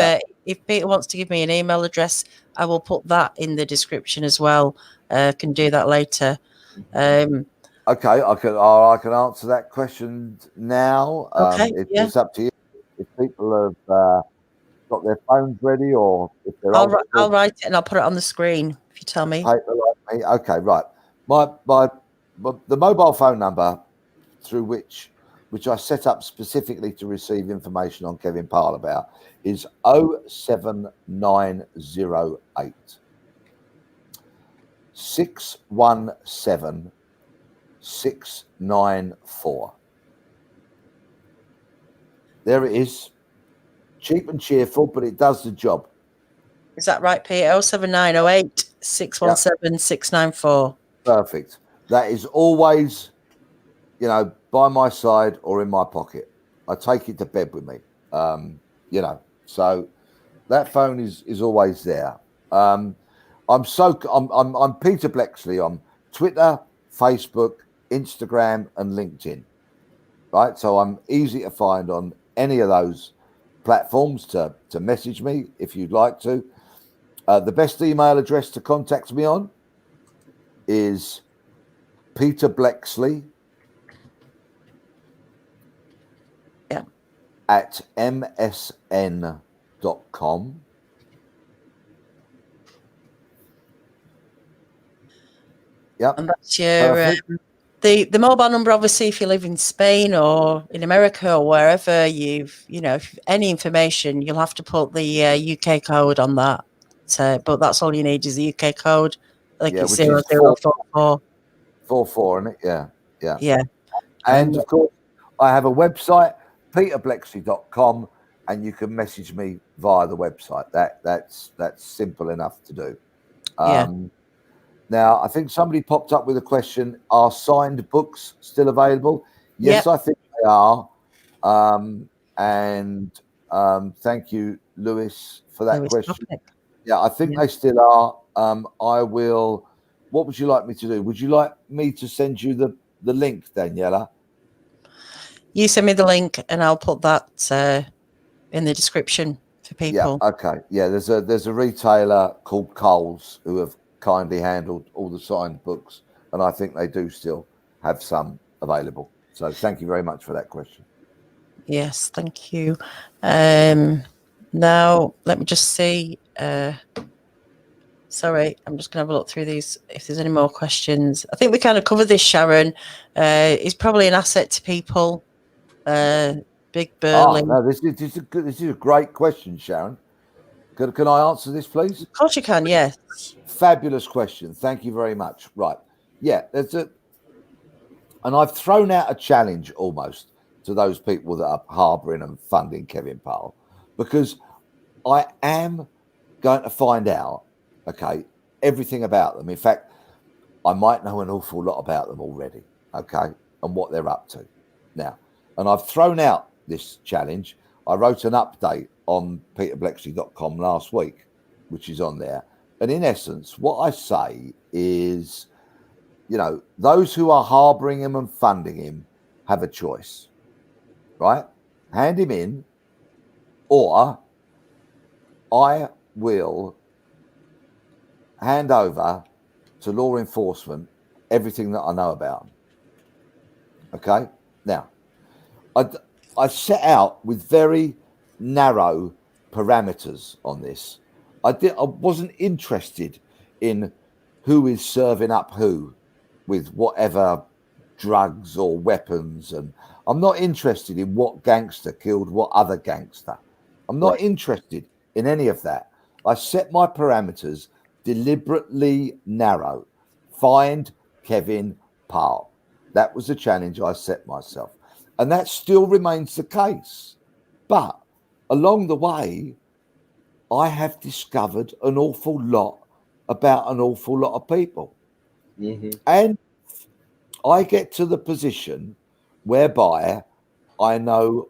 Peter wants to give me an email address, I will put that in the description as well. Can do that later. Okay, I can answer that question now. Okay, it's up to you. If people have got their phones ready, or if they're I'll write it and I'll put it on the screen if you tell me. Paper like me. Okay, right. The mobile phone number through which I set up specifically to receive information on Kevin PARLE about is 07908 617 694. There it is. Cheap and cheerful, but it does the job. Is that right, Peter? 07908 617 694. Perfect. That is always, by my side or in my pocket. I take it to bed with me. So that phone is always there. I'm Peter Bleksley on Twitter, Facebook, Instagram, and LinkedIn. Right, so I'm easy to find on any of those platforms to message me if you'd like to. The best email address to contact me on is Peter Bleksley at msn.com. Yep. And that's your the mobile number, obviously, if you live in Spain or in America or wherever if any information, you'll have to put the UK code on that. But that's all you need is the UK code. Like it's which is 0044. 44, isn't it? Yeah. Yeah. And of course, I have a website, peterbleksley.com, and you can message me via the website. That's simple enough to do. Now, I think somebody popped up with a question: are signed books still available? Yes, I think they are. Thank you, Lewis, for that question. Yeah, I think they still are. I will. What would you like me to do? Would you like me to send you the link, Daniela? You send me the link, and I'll put that in the description for people. Yeah. Okay. Yeah. There's a retailer called Coles who have kindly handled all the signed books, and I think they do still have some available. So thank you very much for that question. Yes, thank you. Now let me just see. Sorry, I'm just going to have a look through these if there's any more questions. I think we kind of covered this, Sharon. He's probably an asset to people. Big burly. No, this is a great question, Sharon. Can I answer this, please? Of course you can, yes. Fabulous question. Thank you very much. Right. Yeah, and I've thrown out a challenge almost to those people that are harbouring and funding Kevin PARLE, because I am going to find out, everything about them. In fact, I might know an awful lot about them already, and what they're up to now. And I've thrown out this challenge. I wrote an update on peterbleksley.com last week, which is on there. And in essence, what I say is, those who are harbouring him and funding him have a choice, right? Hand him in, or I will hand over to law enforcement everything that I know about him. Okay? Now, I set out with very narrow parameters on this. I wasn't interested in who is serving up who with whatever drugs or weapons, and I'm not interested in what gangster killed what other gangster. I'm not interested in any of that. I set my parameters deliberately narrow. Find Kevin PARLE. That was the challenge I set myself. And that still remains the case. But along the way, I have discovered an awful lot about an awful lot of people. Mm-hmm. And I get to the position whereby I know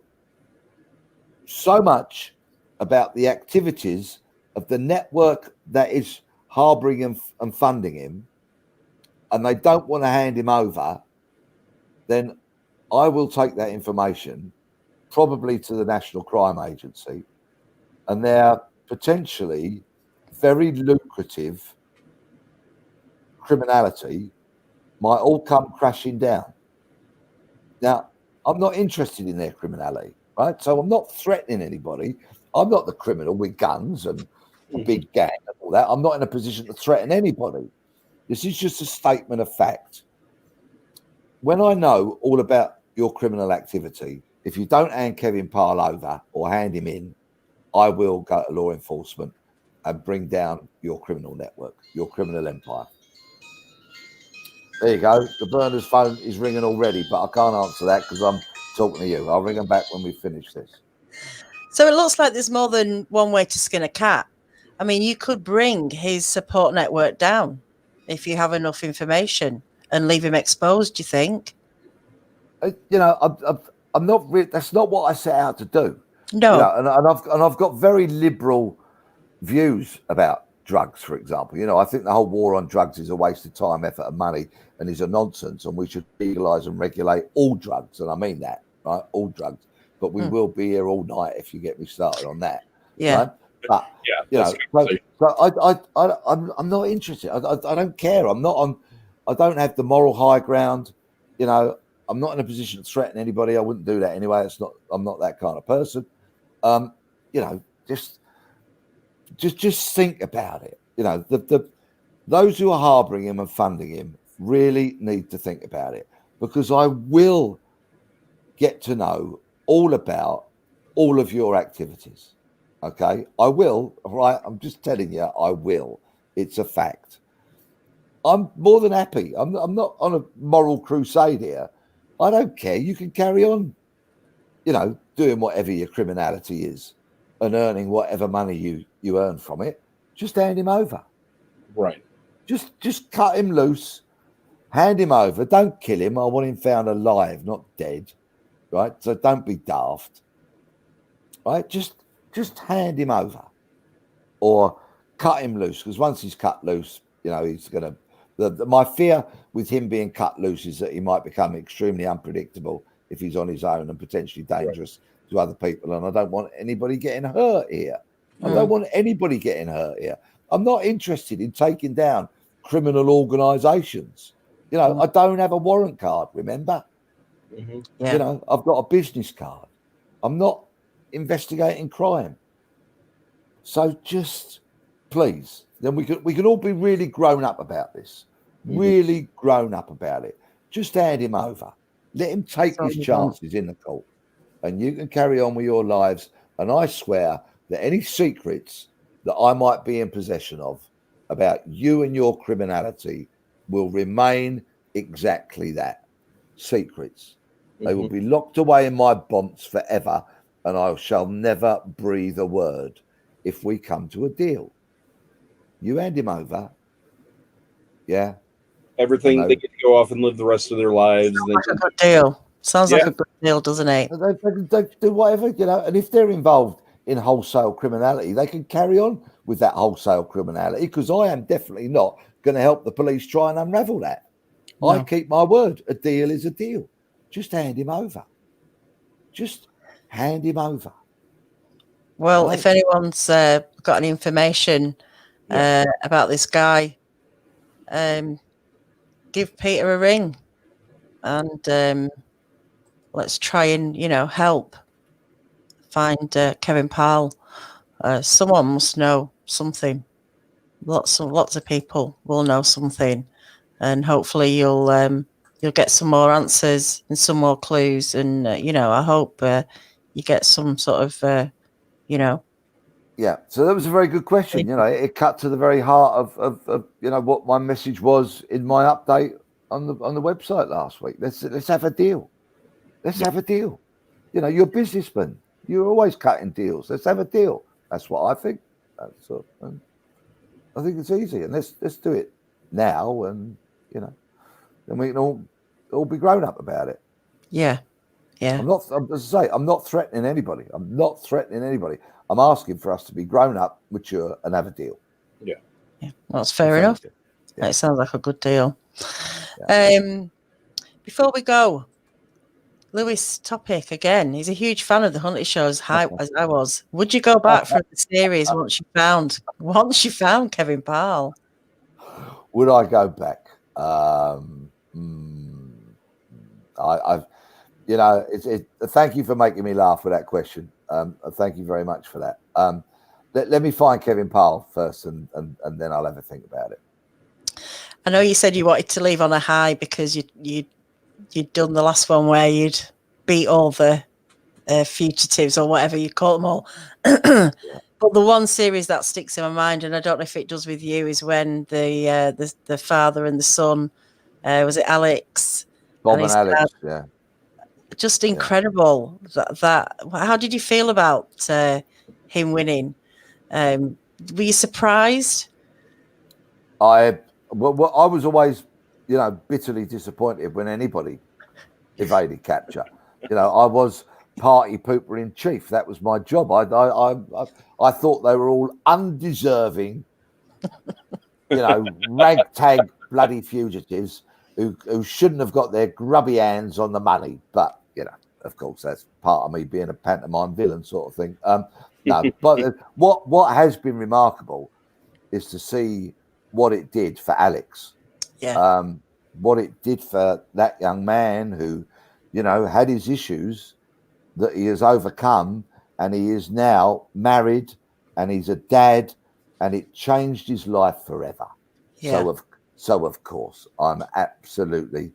so much about the activities of the network that is harbouring and funding him, and they don't want to hand him over, then I will take that information probably to the National Crime Agency, and their potentially very lucrative criminality might all come crashing down. Now, I'm not interested in their criminality, right? So I'm not threatening anybody. I'm not the criminal with guns and a big gang and all that. I'm not in a position to threaten anybody. This is just a statement of fact. When I know all about your criminal activity, if you don't hand Kevin PARLE over or hand him in, I will go to law enforcement and bring down your criminal network, your criminal empire. There you go. The burner's phone is ringing already, but I can't answer that because I'm talking to you. I'll ring them back when we finish this. So it looks like there's more than one way to skin a cat. I mean, you could bring his support network down if you have enough information and leave him exposed, do you think? I'm not. That's not what I set out to do. No. And I've got very liberal views about drugs, for example. You know, I think the whole war on drugs is a waste of time, effort, and money, and is a nonsense. And we should legalise and regulate all drugs, and I mean that, right? All drugs. But we will be here all night if you get me started on that, right? But you know, I'm not interested. I don't care. I don't have the moral high ground. You know, I'm not in a position to threaten anybody. I wouldn't do that anyway. I'm not that kind of person. You know, just think about it. You know, those who are harbouring him and funding him really need to think about it, because I will get to know all about all of your activities. Okay, I will. Right, I'm just telling you, I will. It's a fact. I'm more than happy. I'm not on a moral crusade here. I don't care. You can carry on, you know, doing whatever your criminality is and earning whatever money you earn from it. Just hand him over. Right. Just cut him loose, hand him over. Don't kill him. I want him found alive, not dead. Right. So don't be daft. Right. Just hand him over, or cut him loose. Because once he's cut loose, you know, he's gonna. My fear with him being cut loose is that he might become extremely unpredictable if he's on his own and potentially dangerous to other people. And I don't want anybody getting hurt here. I don't want anybody getting hurt here. I'm not interested in taking down criminal organisations. You know, I don't have a warrant card, remember? You know, I've got a business card. I'm not investigating crime. So just please, then we can all be really grown up about this. Really grown up about it. Just hand him over. Let him take his chances in the court, and you can carry on with your lives. And I swear that any secrets that I might be in possession of about you and your criminality will remain exactly that, secrets. They will be locked away in my bonds forever, and I shall never breathe a word if we come to a deal. You hand him over. Yeah. Everything, they get to go off and live the rest of their lives. Sounds like a good deal. Sounds like a good deal, doesn't it? They do whatever, you know, and if they're involved in wholesale criminality, they can carry on with that wholesale criminality, because I am definitely not going to help the police try and unravel that. No. I keep my word. A deal is a deal. Just hand him over. Just hand him over. Well, if anyone's got any information about this guy, give Peter a ring, and let's try and, you know, help find Kevin PARLE. Someone must know something. Lots of people will know something, and hopefully you'll get some more answers and some more clues. And you know, I hope you get some sort of you know. Yeah, so that was a very good question. You know, it cut to the very heart of you know what my message was in my update on the website last week. Let's have a deal. Let's have a deal. You know, you're a businessman. You're always cutting deals. Let's have a deal. That's what I think. And I think it's easy, and let's do it now. And you know, then we can all be grown up about it. Yeah. I'm not, as I say, I'm not threatening anybody. I'm asking for us to be grown up, mature, and have a deal. Yeah. Well, that's fair enough. Yeah. That sounds like a good deal. Yeah. Before we go, Lewis Topic again. He's a huge fan of the Hunted shows, as I was. Would you go back for the series once you found Kevin PARLE? Would I go back? I've, you know, thank you for making me laugh with that question. Thank you very much for that. Let me find Kevin PARLE first, and then I'll have a think about it. I know you said you wanted to leave on a high because you'd done the last one where you'd beat all the fugitives or whatever you call them all. But the one series that sticks in my mind, and I don't know if it does with you, is when the father and the son, was it Alex? Bob and Alex, yeah. Just incredible. That how did you feel about him winning? Were you surprised? I was always, you know, bitterly disappointed when anybody evaded capture. You know, I was party pooper in chief. That was my job. I thought they were all undeserving you know, ragtag bloody fugitives who shouldn't have got their grubby hands on the money. But, you know, of course, that's part of me being a pantomime villain sort of thing. No, but what has been remarkable is to see what it did for Alex. Yeah. What it did for that young man who, you know, had his issues that he has overcome, and he is now married and he's a dad, and it changed his life forever. Yeah. So of course, I'm absolutely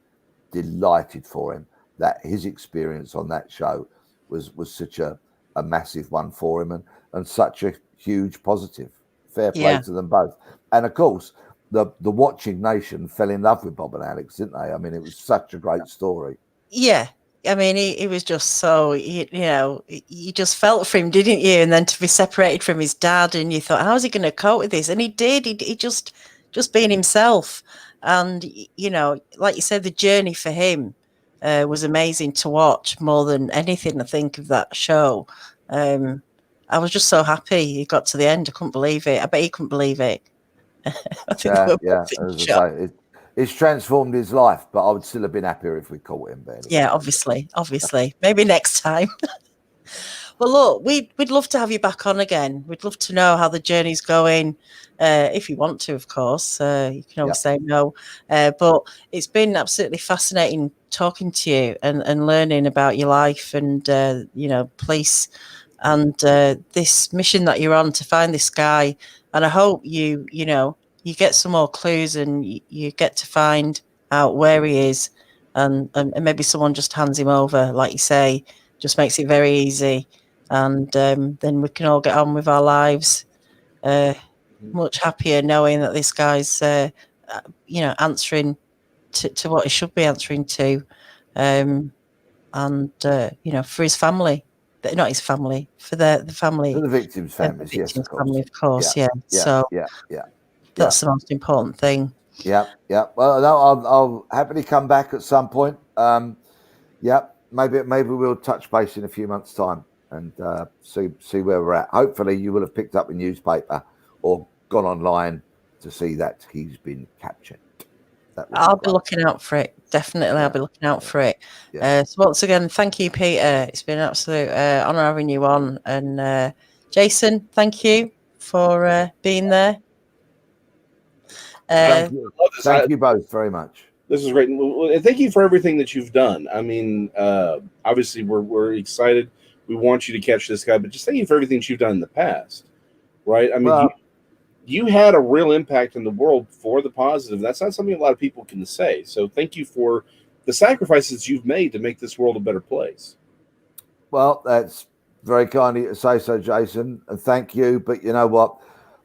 delighted for him that his experience on that show was such a massive one for him, and such a huge positive. Fair play to them both. And of course, the watching nation fell in love with Bob and Alex, didn't they? I mean, it was such a great story. Yeah. I mean, he was just so, you know, you just felt for him, didn't you? And then to be separated from his dad, and you thought, how's he going to cope with this? And he did. He just being himself. And, you know, like you said, the journey for him was amazing to watch more than anything, I think, of that show. I was just so happy he got to the end. I couldn't believe it. I bet he couldn't believe it. I think As I say, it's transformed his life, but I would still have been happier if we caught him. But anyway. Yeah, obviously. Maybe next time. Well, look, we'd love to have you back on again. We'd love to know how the journey's going. If you want to, of course. You can always say no. But it's been absolutely fascinating talking to you and learning about your life and, you know, police and this mission that you're on to find this guy. And I hope you know, you get some more clues and you get to find out where he is, and maybe someone just hands him over, like you say, just makes it very easy, and then we can all get on with our lives much happier knowing that this guy's you know, answering to what he should be answering to, and you know, for his family, not his family, for the family, for the victims' families, the victims' yes, of course. family, of course, yeah. So that's the most important thing. Yeah. Well, no, I'll happily come back at some point. Maybe we'll touch base in a few months' time and see where we're at. Hopefully, you will have picked up a newspaper or gone online to see that he's been captured. I'll be looking out for it. Definitely, I'll be looking out for it. So once again, thank you, Peter. It's been an absolute honour having you on. And Jason, thank you for being there. Thank you both very much. This is great, and thank you for everything that you've done. I mean, obviously, we're excited. We want you to catch this guy, but just thank you for everything that you've done in the past, right? I mean, you had a real impact in the world for the positive. That's not something a lot of people can say. So thank you for the sacrifices you've made to make this world a better place. Well, that's very kind of you to say so, Jason, and thank you. But you know what?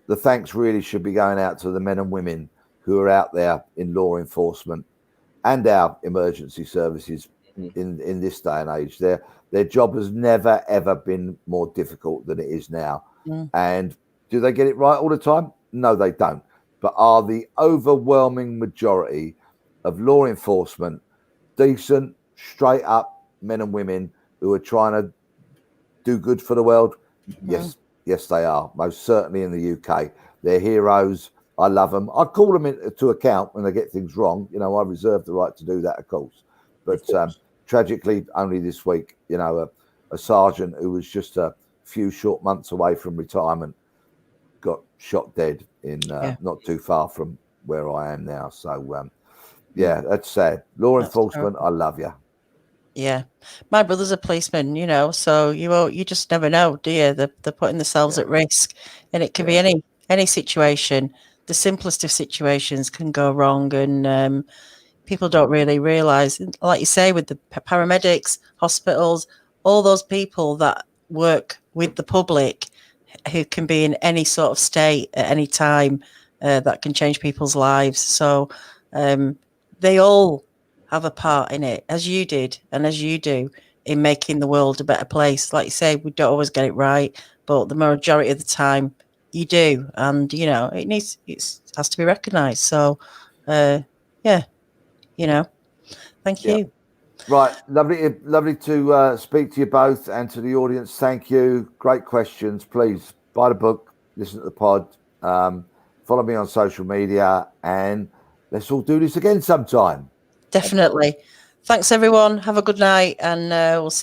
The thanks really should be going out to the men and women who are out there in law enforcement and our emergency services in this day and age. Their job has never, ever been more difficult than it is now. And do they get it right all the time? No, they don't. But are the overwhelming majority of law enforcement decent, straight up men and women who are trying to do good for the world? Yes, they are. Most certainly in the UK. They're heroes. I love them. I call them to account when they get things wrong. You know, I reserve the right to do that, of course. But tragically, only this week, you know, a sergeant who was just a few short months away from retirement got shot dead in not too far from where I am now. So, that's sad. Law enforcement, terrible. I love you. Yeah, my brother's a policeman, you know, so you just never know, do you? They're putting themselves at risk, and it can be any situation. The simplest of situations can go wrong, and people don't really realise, like you say, with the paramedics, hospitals, all those people that work with the public who can be in any sort of state at any time, that can change people's lives. So they all have a part in it, as you did and as you do, in making the world a better place. Like you say, we don't always get it right, but the majority of the time you do, and you know it has to be recognised. So you know, thank you. Right, lovely to speak to you both and to the audience. Thank you. Great questions. Please buy the book, listen to the pod, Follow me on social media, and let's all do this again sometime. Definitely. Thanks, everyone. Have a good night, and we'll see you